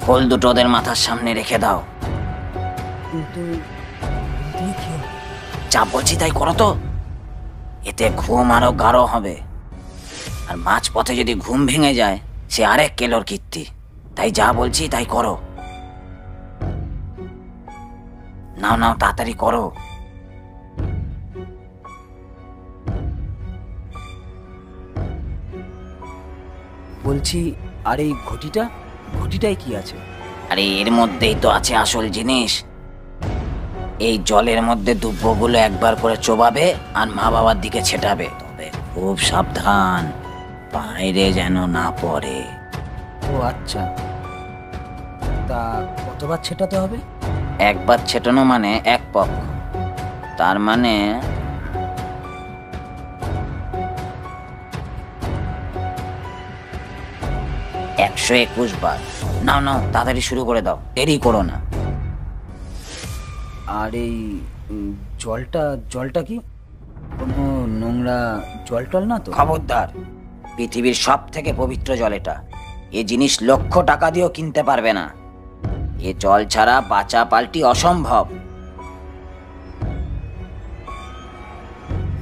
ফুল দুটো ওদের মাথার সামনে রেখে দাও। কিন্তু যা বলছি তাই করো তো, এতে ঘুম আরো গাঢ় হবে। আর মাঝপথে যদি ঘুম ভেঙে যায় সে আরেক কেলোর কীর্তি। তাই যা বলছি তাই করো। নাও নাও তাড়াতাড়ি করো। বলছি, আর এই ঘটিটাই কি আছে? আরে এর মধ্যেই তো আছে আসল জিনিস। এই জলের মধ্যে দুব্বগুলো একবার করে চোবাবে আর মা বাবার দিকে ছেটাবে। তবে খুব সাবধান, বাইরে যেন না পড়ে। ও আচ্ছা, তা কতবার ছেটাতে হবে? একবার ছেটানো মানে এক পক্ষ, তার মানে 121 বার। নাও নাও তাড়াতাড়ি শুরু করে দাও, দেরি করো না। আর এই জলটা কি কোনো নোংরা জল না তো? খবরদার, পৃথিবীর সব থেকে পবিত্র জল এটা। এ জিনিস লক্ষ টাকা দিয়েও কিনতে পারবে না। এ জল ছাড়া বাঁচা পাল্টি অসম্ভব।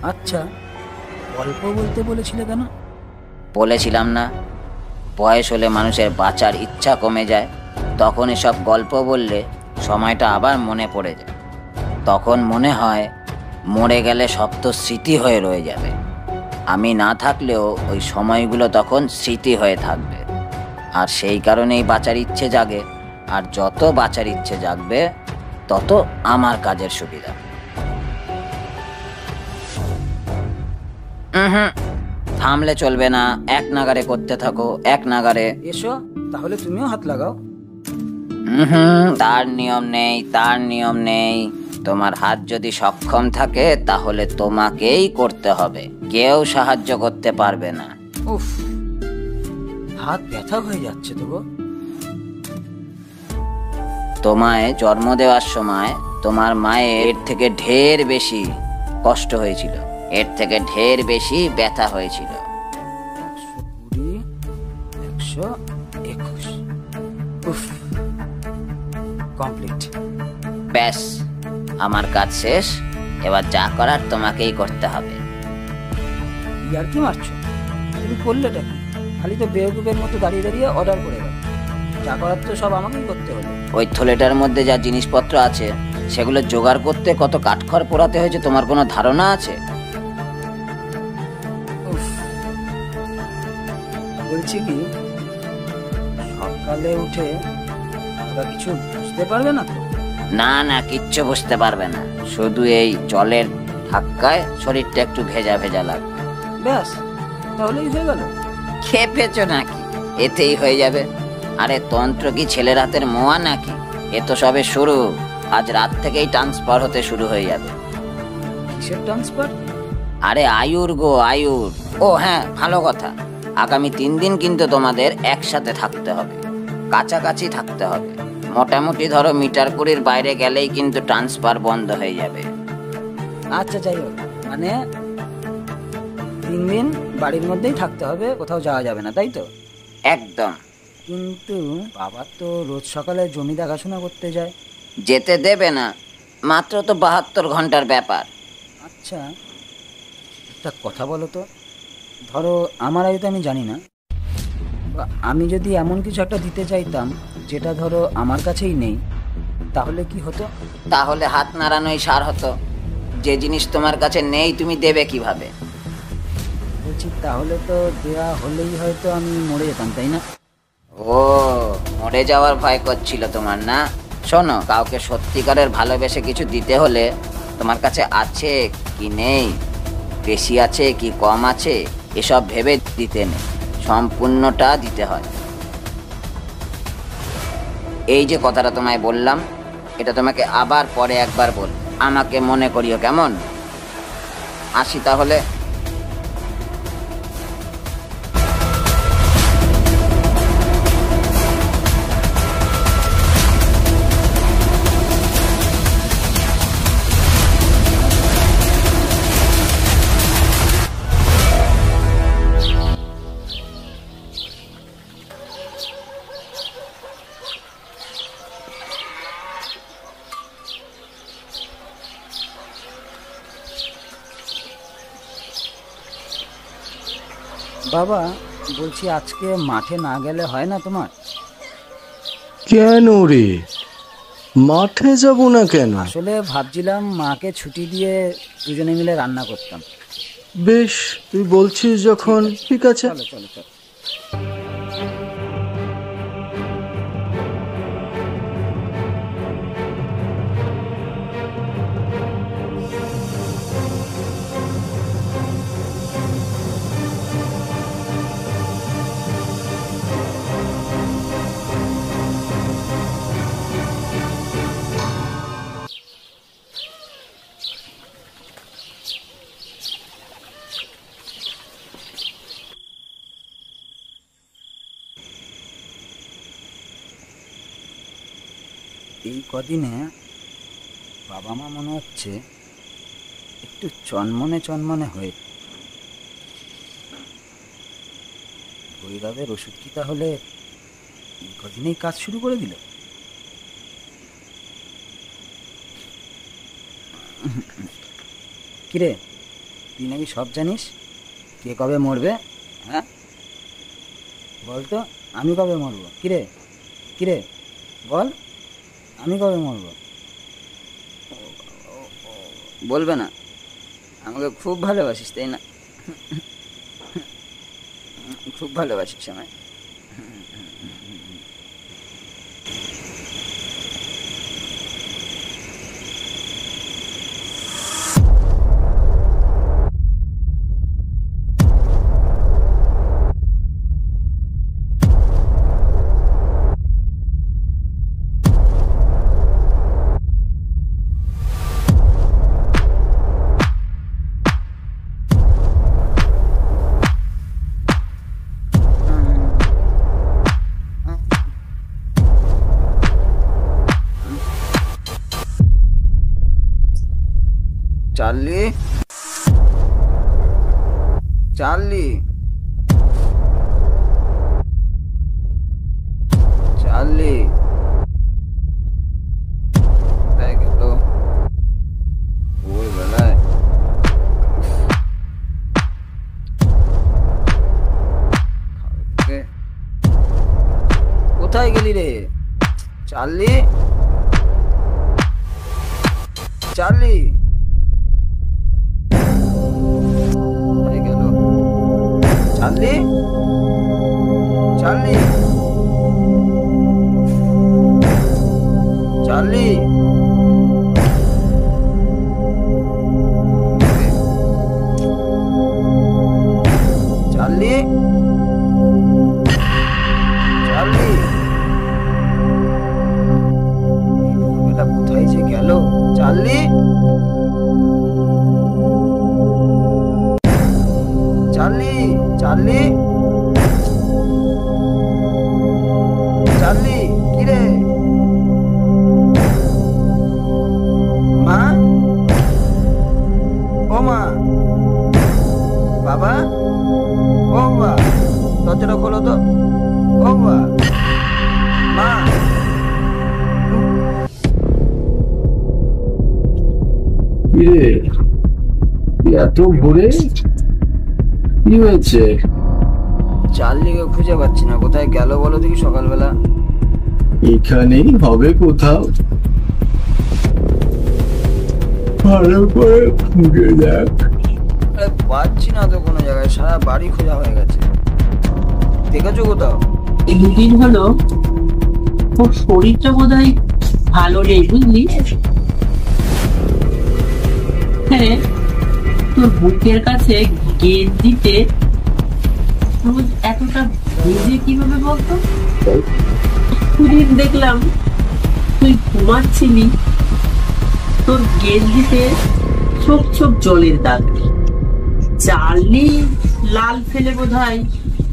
আচ্ছা, গল্প বলতে বলেছিলে কেন? বলেছিলাম না, বয়স হলে মানুষের বাঁচার ইচ্ছা কমে যায়। তখন এসব গল্প বললে সময়টা আবার মনে পড়ে যায়। তখন মনে হয় মরে গেলে সব তো স্মৃতি হয়ে রয়ে যাবে। আমি না থাকলেও ওই সময়গুলো তখন স্মৃতি হয়ে থাকবে। আর সেই কারণেই বাঁচার ইচ্ছে জাগে। আর যত বাঁচার ইচ্ছে জাগবে তত আমার কাজের সুবিধা। থামলে চলবে না, এক নাগারে করতে থাকো, এক নাগারে। এসো তাহলে তুমিও হাত লাগাও। তার নিয়ম নেই, তার নিয়ম নেই। তোমার হাত যদি সক্ষম থাকে তাহলে তোমাকেই করতে হবে, কেউ সাহায্য করতে পারবে না। উফ, হাত ব্যথা হয়ে যাচ্ছে তো গো। তোমায় জন্ম দেওয়ার সময় তোমার মায়ের এর থেকে ঢের বেশি কষ্ট হয়েছিল, এর থেকে ঢের বেশি ব্যথা হয়েছিল। 120, 121। উফ, কমপ্লিট। ব্যাস, আমার কাজ শেষ। এবার যা করার তোমাকেই করতে হবে। ইয়ার কি মারছো? তুমি করলেটা কি? খালি তো বেওকুফের মতো দাঁড়িয়ে দাঁড়িয়ে অর্ডার করে গেল। যা করার তো সব আমাকেই করতে হলো। ওই থলেটার মধ্যে যা জিনিসপত্র আছে সেগুলো জোগাড় করতে কত কাঠখড় পোড়াতে হয়েছে তোমার কোনো ধারণা আছে? বলছি কি, সকালে উঠে ওরা কিছু বুঝতে পারবে না তো? না না, কিচ্ছু বুঝতে পারবে না। শুধু এই জলের ধাক্কায় শরীরটা একটু ভেজা ভেজা লাগবে। ব্যাস, তাহলেই হয়ে গেল। খেপেছো নাকি? এতেই হয়ে যাবে। আরে তন্ত্র কি ছেলের হাতের মোয়া নাকি? এ তো সবে শুরু। আজ রাত থেকেই ট্রান্সফার হতে শুরু হয়ে যাবে। কিসের ট্রান্সফার? আরে আয়ুর গো, আয়ুর। ও হ্যাঁ, ভালো কথা। আগামী 3 দিন কিন্তু তোমাদের একসাথে থাকতে হবে, কাছাকাছি থাকতে হবে। মোটামুটি ধরো মিটার 20 বাইরে গেলেই কিন্তু ট্রান্সফার বন্ধ হয়ে যাবে। আচ্ছা যাই হোক, মানে 3 দিন বাড়ির মধ্যেই থাকতে হবে, কোথাও যাওয়া যাবে না, তাই তো? একদম। কিন্তু বাবা তো রোজ সকালে জমি দেখাশোনা করতে যায়। যেতে দেবে না, মাত্র তো 72 ঘন্টার ব্যাপার। আচ্ছা, একটা কথা বলো তো, ধরো আমার আয়ু তো আমি জানি না, আমি যদি এমন কিছু একটা দিতে চাইতাম যেটা ধরো আমার কাছেই নেই, তাহলে কি হতো? তাহলে হাত নাড়ানোই সার হতো। যে জিনিস তোমার কাছে নেই তুমি দেবে কিভাবে? বলছি তাহলে তো দেয়া হলেই হয়তো আমি মরে যেতাম, তাই না? ও, মরে যাওয়ার ভয় করছিল তোমার না? শোনো, কাউকে সত্যিকারের ভালোবেসে কিছু দিতে হলে তোমার কাছে আছে কি নেই, বেশি আছে কি কম আছে, এসব ভেবে দিতে নেই, সম্পূর্ণটা দিতে হয়। এই যে কথাটা তোমায় বললাম, এটা তোমাকে আবার পরে একবার বল, আমাকে মনে করিও কেমন? আসি তাহলে। বাবা, বলছি আজকে মাঠে না গেলে হয় না তোমার? কেন রে, মাঠে যাব না কেন? আসলে ভাবছিলাম মাকে ছুটি দিয়ে দুজনে মিলে রান্না করতাম। বেশ, তুই বলছিস যখন, ঠিক আছে। চলো চলো চলো। এই কদিনে বাবা মা মনে হচ্ছে একটু চনমনে চনমনে হয়ে। ভৈরবের ওষুধ কি তাহলে এই কদিনেই কাজ শুরু করে দিল? কিরে, তুই নাকি সব জানিস? কে কবে মরবে? হ্যাঁ বলতো, আমি কবে মরবো? কিরে কিরে বল, আমি কবে মরব? বলবে না? আমাকে খুব ভালোবাসিস তাই না? খুব ভালোবাসিস আমায়। চার্লি, চার্লি, চার্লি, কোথায় গেল ভোরবেলায়? কোথায় গেলি রে Charlie? Charlie Charlie, Charlie, Charlie, Charlie, Charlie, এটা কোথায় যে গেল? চার্লি, চার্লি, চার্লি, চার্লি, কিরে? মা, ও মা, বাবা, ও বাবা, দরজাটা খোলো তো। ও বাবা, মা। কিরে, এত ভোরে কি হয়েছে? চার্লিকে খুঁজে পাচ্ছি না, কোথায় গেল বলো দেখি সকালবেলা? এখানেই হবে কোথাও, ভালো করে খুঁজে দেখ। আরে পাচ্ছি না তো কোনো জায়গায়, সারা বাড়ি খোঁজা হয়ে গেছে। দেখেছো কোথাও? এই দুদিন হলো ওর শরীরটা বোধহয় ভালো নেই, বুঝলি? হ্যাঁ, তোর বুকের কাছে গেঞ্জিতে রোজ এতটা ভিজে কিভাবে বলতো? সেদিন দেখলাম তুই ঘুমাচ্ছিলি, তোর গেঞ্জিতে ছোপ ছোপ জলের দাগ। চার্লি লাল ফেলে বোধহয়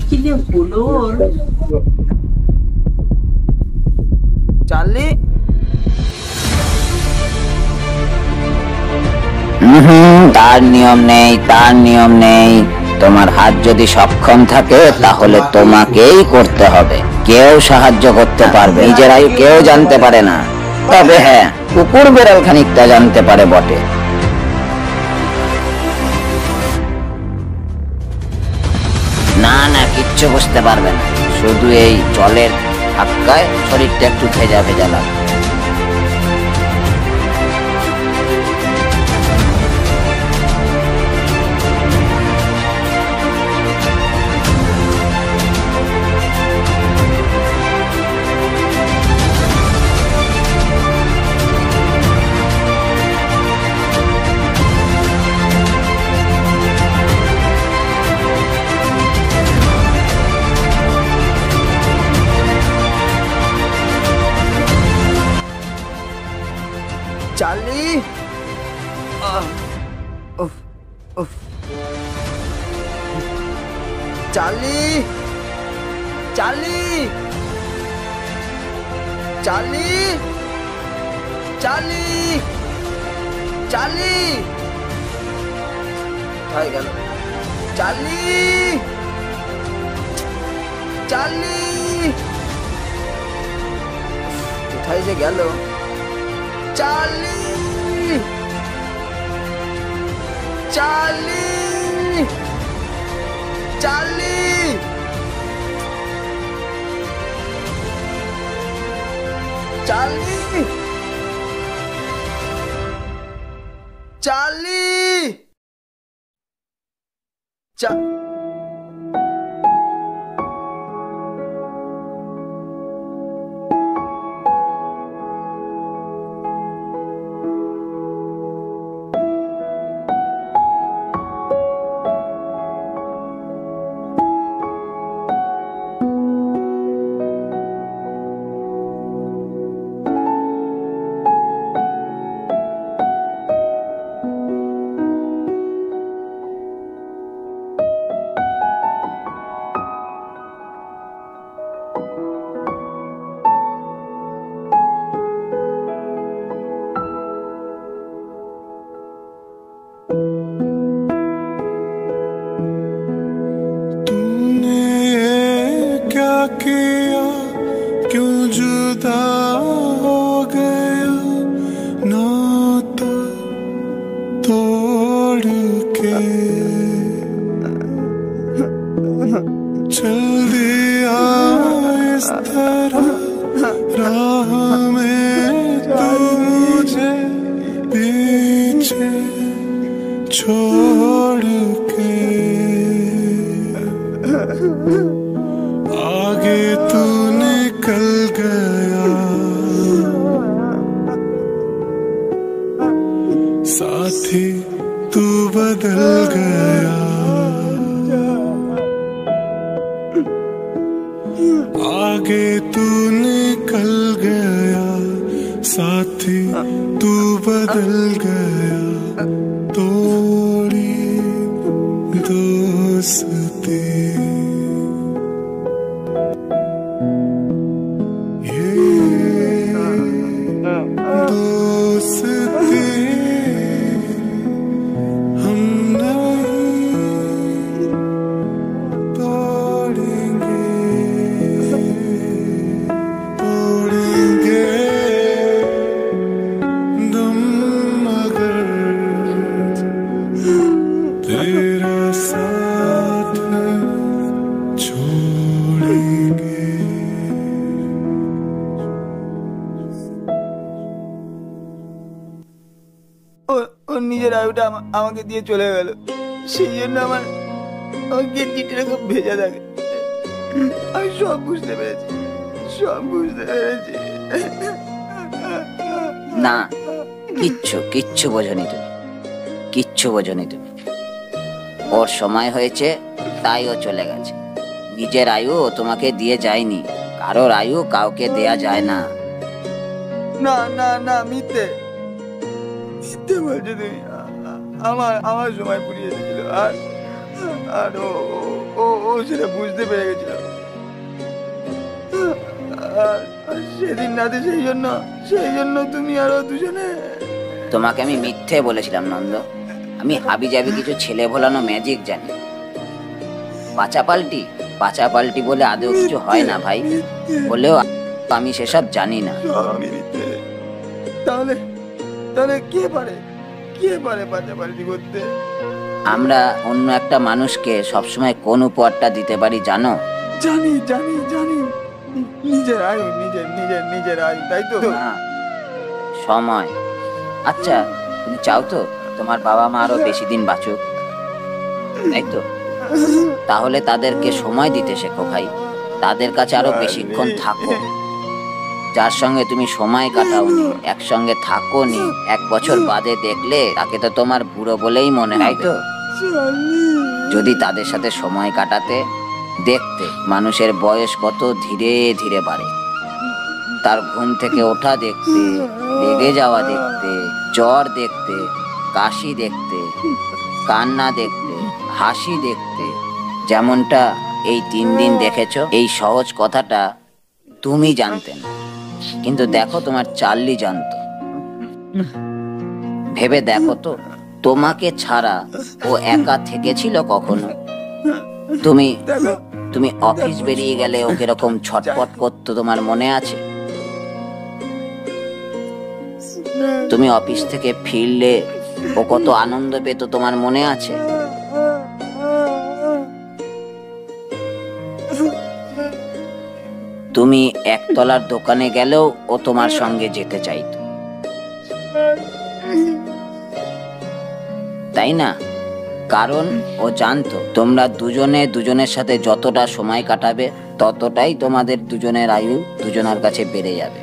কি যে হলো ওর। চার্লি, তার নিয়ম নেই, তার নিয়ম নেই। তোমার হাত যদি সক্ষম থাকে তাহলে তোমাকেই করতে হবে। কেউ সাহায্য করতে পারবে, নিজের আয়ু কেউ জানতে পারে না। তবে হ্যাঁ, কুকুর বেড়াল খানিকটা জানতে পারে বটে। না না, কিচ্ছু বুঝতে পারবে না, শুধু এই জলের ধাক্কায় শরীরটা একটু ভেজা ভেজা লাগে। চার্লি, উফ উফ, Charlie, Charlie, Charlie, Charlie, Charlie, কোথায় গেল চার্লি? চার্লি কোথায় যে গেল? Charlie, Charlie, Charlie, Charlie, Charlie, किया क्यों जुदा हो गया नाता तोड़ के चल दिया इस तरह राह में तू मुझे पीछे छोड़ के आगे तू निकल गया साथी तू बदल गया आगे तू निकल गया साथी तू बदल गया तोड़ी दोस्ती নিজের আয়ুটা আমাকে দিয়ে চলে গেল। সেই জন্য আমার গেঞ্জিটা এরকম ভেজা থাকে। আমি সব বুঝতে পেরেছি, সব বুঝতে পেরেছি। না, কিচ্ছু বোঝনি তুমি, কিচ্ছু বোঝনি তুমি। ওর সময় হয়েছে তাই ও চলে গেছে। নিজের আয়ু ও তোমাকে দিয়ে যায়নি, কারোর আয়ু কাউকে দেয়া যায় না। না না না, মিথ্যে মিথ্যে বলছো তুমি। আমার সময় পুড়িয়ে এসেছিল, আর আর ও ও ও সেটা বুঝতে পেরে গেছিল। আর সেদিন রাতে সেই জন্য তুমি আরো দুজনে। তোমাকে আমি মিথ্যে বলেছিলাম নন্দ। আমি হাবি যাবি কিছু ছেলে ভোলানো ম্যাজিক জানি। পাচাপাল্টি বলে আদৌ কিছু হয় না ভাই, বলেও আমি সেসব জানি না। তাহলে তাহলে কে পারে পাচাপাল্টি করতে? আমরা অন্য একটা মানুষকে সবসময় কোন উপহারটা দিতে পারি জানো? জানি জানি জানি, নিজের আয়ু, নিজের আয়ু, তাই তো? সময়। আচ্ছা, তুমি চাও তো তোমার বাবা মা আরো বেশি দিন বাঁচুক, তাই তো? তাহলে তাদেরকে সময় দিতে শেখো ভাই, তাদের কাছে আরো বেশিক্ষণ থাকো। যার সঙ্গে তুমি সময় কাটাওনি, একসঙ্গে থাকোনি, 1 বছর বাদে দেখলে তাকে তো তোমার বুড়ো বলেই মনে হয়, তাই তো? যদি তাদের সাথে সময় কাটাতে, দেখতে মানুষের বয়স কত ধীরে ধীরে বাড়ে। তার ঘুম থেকে ওঠা দেখতে, রেগে যাওয়া দেখতে, জ্বর দেখতে, কাশি দেখতে, কান্না দেখতে, হাসি দেখতে, যেমনটা এই 3 দিন দেখেছো। এই সহজ কথাটা তুমি জানতে না, কিন্তু দেখো তোমার চার্লি জানতো। ভেবে দেখো তো, তোমাকে ছাড়া ও একা থেকেছিল কখনো? তুমি অফিস বেরিয়ে গেলে ও কিরকম ছটফট করতো তোমার মনে আছে? তুমি অফিস থেকে ফিরলে ও কত আনন্দ পেত তোমার মনে আছে? তুমি একতলার দোকানে গেলেও ও তোমার সঙ্গে যেতে চাইতো, তাই না? কারণ ও জানতো তোমরা দুজনে দুজনের সাথে যতটা সময় কাটাবে ততটাই তোমাদের দুজনের আয়ু দুজনের কাছে বেড়ে যাবে।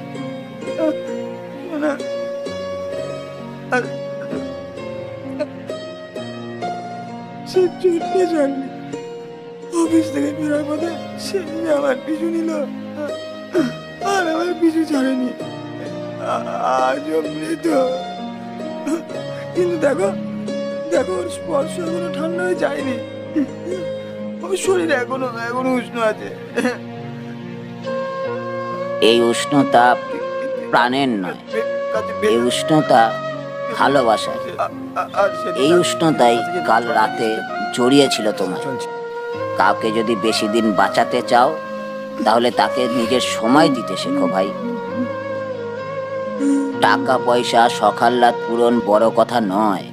অফিস থেকে ফেরার পথে সে আমার পিছু নিল, আর আমার পিছু ছাড়েনি। আজ মৃত, কিন্তু দেখো ওর স্পর্শ এখনো ঠান্ডা হয়ে যায়নি। ওর শরীর এখনো উষ্ণ আছে। এই উষ্ণতা প্রাণের নয়, এই উষ্ণতা ভালোবাসার। এই উষ্ণতাই কাল রাতে জড়িয়েছিল তোমার। কাউকে যদি বেশি দিন বাঁচাতে চাও তাহলে তাকে নিজের সময় দিতে শেখো ভাই। টাকা পয়সা সকাল্লাদ পূরণ বড় কথা নয়,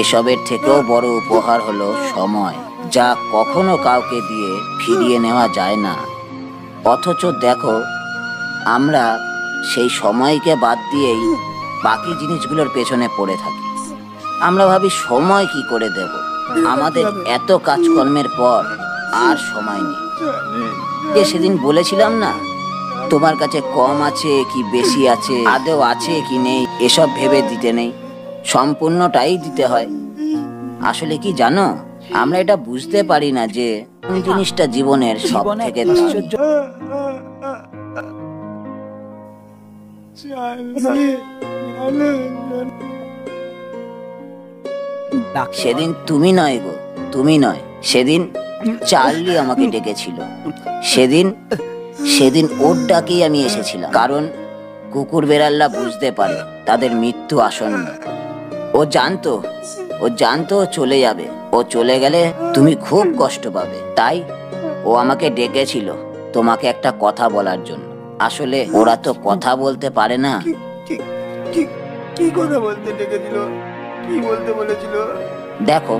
এসবের থেকেও বড় উপহার হলো সময়, যা কখনো কাউকে দিয়ে ফিরিয়ে নেওয়া যায় না। অথচ দেখো, আমরা সেই সময়কে বাদ দিয়েই বাকি জিনিসগুলোর পেছনে পড়ে থাকি। আমরা ভাবি সময় কি করে দেব, আমাদের এত কাজকর্মের পর আর সময় নেই। যে সেদিন বলেছিলাম না, তোমার কাছে কম আছে কি বেশি আছে, আদৌ আছে কি নেই, এসব ভেবে দিতে নেই, সম্পূর্ণটাই দিতে হয়। আসলে কি জানো, আমরা এটা বুঝতে পারি না যে কোন জিনিসটা জীবনের সব থেকে আশ্চর্য। সেদিন তুমি নয় গো, তুমি নয়, সেদিন চার্লি আমাকে ডেকেছিল। সেদিন ওর ডাকেই আমি এসেছিলাম, কারণ কুকুর বেড়াল্লা বুঝতে পারে তাদের মৃত্যু আসন্ন। ও জানতো ও চলে যাবে, ও চলে গেলে তুমি খুব কষ্ট পাবে, তাই ও আমাকে ডেকেছিল তোমাকে একটা কথা বলার জন্য। আসলে ওরা তো কথা বলতে পারে না। কি কথা বলতে ডেকেছিল? কি বলতে বলেছিল? দেখো,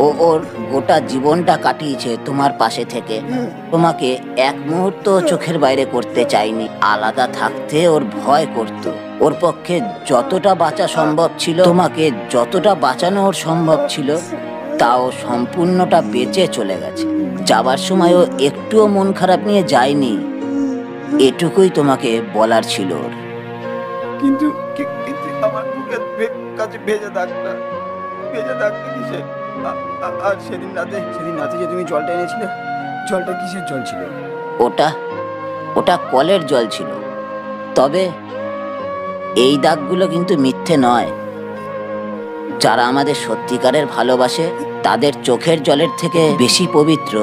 ও ওর গোটা জীবনটা কাটিয়েছে তোমার পাশে থেকে, তোমাকে এক মুহূর্ত চোখের বাইরে করতে চাইনি। আলাদা থাকতে ওর ভয় করত। ওর পক্ষে যতটা বাঁচা সম্ভব ছিল, তোমাকে যতটা বাঁচানো ওর সম্ভব ছিল তাও সম্পূর্ণটা বেঁচে চলে গেছে। যাবার সময়ও একটুও মন খারাপ নিয়ে যায়নি, এটুকুই তোমাকে বলার ছিল ওর। কিন্তু কিন্তু আমার বুকের কাছে ভেজা দাগটা কিসে? আর সেদিন রাতে যে তুমি জলটা এনেছিলে, জলটা কিসের জল ছিল? ওটা কলের জল ছিল। তবে এই দাগগুলো কিন্তু মিথ্যে নয়। যারা আমাদের সত্যিকারের ভালোবাসে তাদের চোখের জলের থেকে বেশি পবিত্র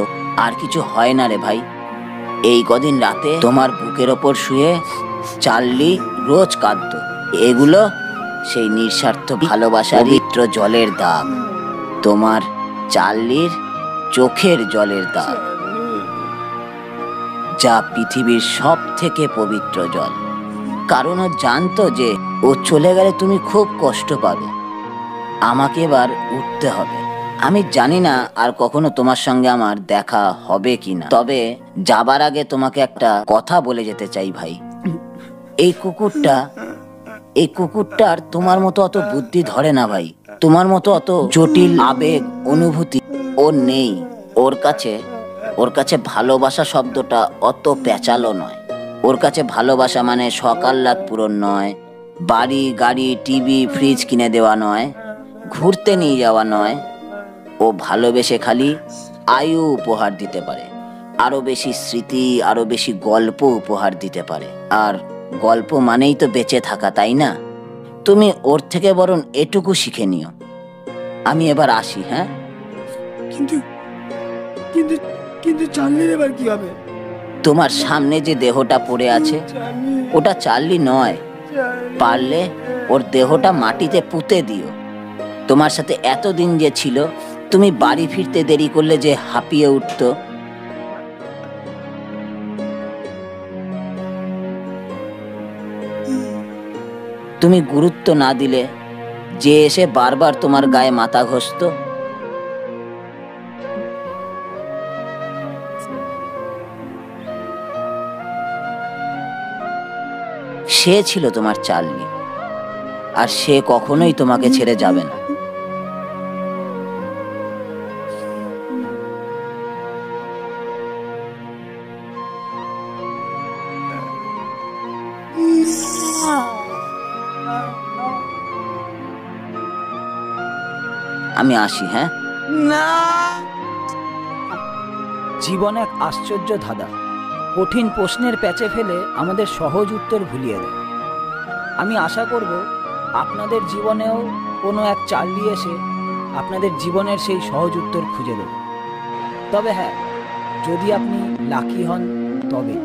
আর কিছু হয় না রে ভাই। এই কদিন রাতে তোমার বুকের ওপর শুয়ে চার্লি রোজ কাঁদতো। এগুলো সেই নিঃস্বার্থ ভালোবাসার পবিত্র জলের দাগ, তোমার চার্লির চোখের জলের দাগ, যা পৃথিবীর সব থেকে পবিত্র জল। কারণ ও জানতো যে ও চলে গেলে তুমি খুব কষ্ট পাবে। আমাকে এবার উঠতে হবে। আমি জানি না আর কখনো তোমার সঙ্গে আমার দেখা হবে কিনা, তবে যাবার আগে তোমাকে একটা কথা বলে যেতে চাই ভাই। এই কুকুরটার তোমার মতো অত বুদ্ধি ধরে না ভাই। তোমার মতো অত জটিল আবেগ অনুভূতি ওর নেই। ওর কাছে ভালোবাসা শব্দটা অত পেঁচালো নয়। ওর কাছে ভালোবাসা মানে সকাল্লাদ পূরণ নয়, বাড়ি গাড়ি টিভি ফ্রিজ কিনে দেওয়া নয়, ঘুরতে নিয়ে যাওয়া নয়। ও ভালোবেসে খালি আয়ু উপহার দিতে পারে, আরো বেশি স্মৃতি, আরো বেশি গল্প উপহার দিতে পারে। আর গল্প মানেই তো বেঁচে থাকা, তাই না? তুমি ওর থেকে বরং এটুকু শিখে নিও। আমি এবার আসি। হ্যাঁ, কিন্তু কিন্তু কিন্তু চার্লির এবার কি হবে? তোমার সামনে যে দেহটা পড়ে আছে ওটা চার্লি নয়। পারলে ওর দেহটা মাটিতে পুঁতে দিও। তোমার সাথে এতদিন যে ছিল, তুমি বাড়ি ফিরতে দেরি করলে যে হাঁপিয়ে উঠতো, তুমি গুরুত্ব না দিলে, যে এসে বারবার তোমার গায়ে মাথা ঘষতো, সে ছিল তোমার চার্লি। আর সে কখনোই তোমাকে ছেড়ে যাবে না। আমি আসি। হ্যাঁ, না। জীবন এক আশ্চর্য ধাঁধা। কঠিন প্রশ্নের প্যাচে ফেলে আমাদের সহজ উত্তর ভুলিয়ে দেয়। আমি আশা করব আপনাদের জীবনেও কোনো এক চার্লি এসে আপনাদের জীবনের সেই সহজ উত্তর খুঁজে দেবে। তবে হ্যাঁ, যদি আপনি লাকি হন তবে।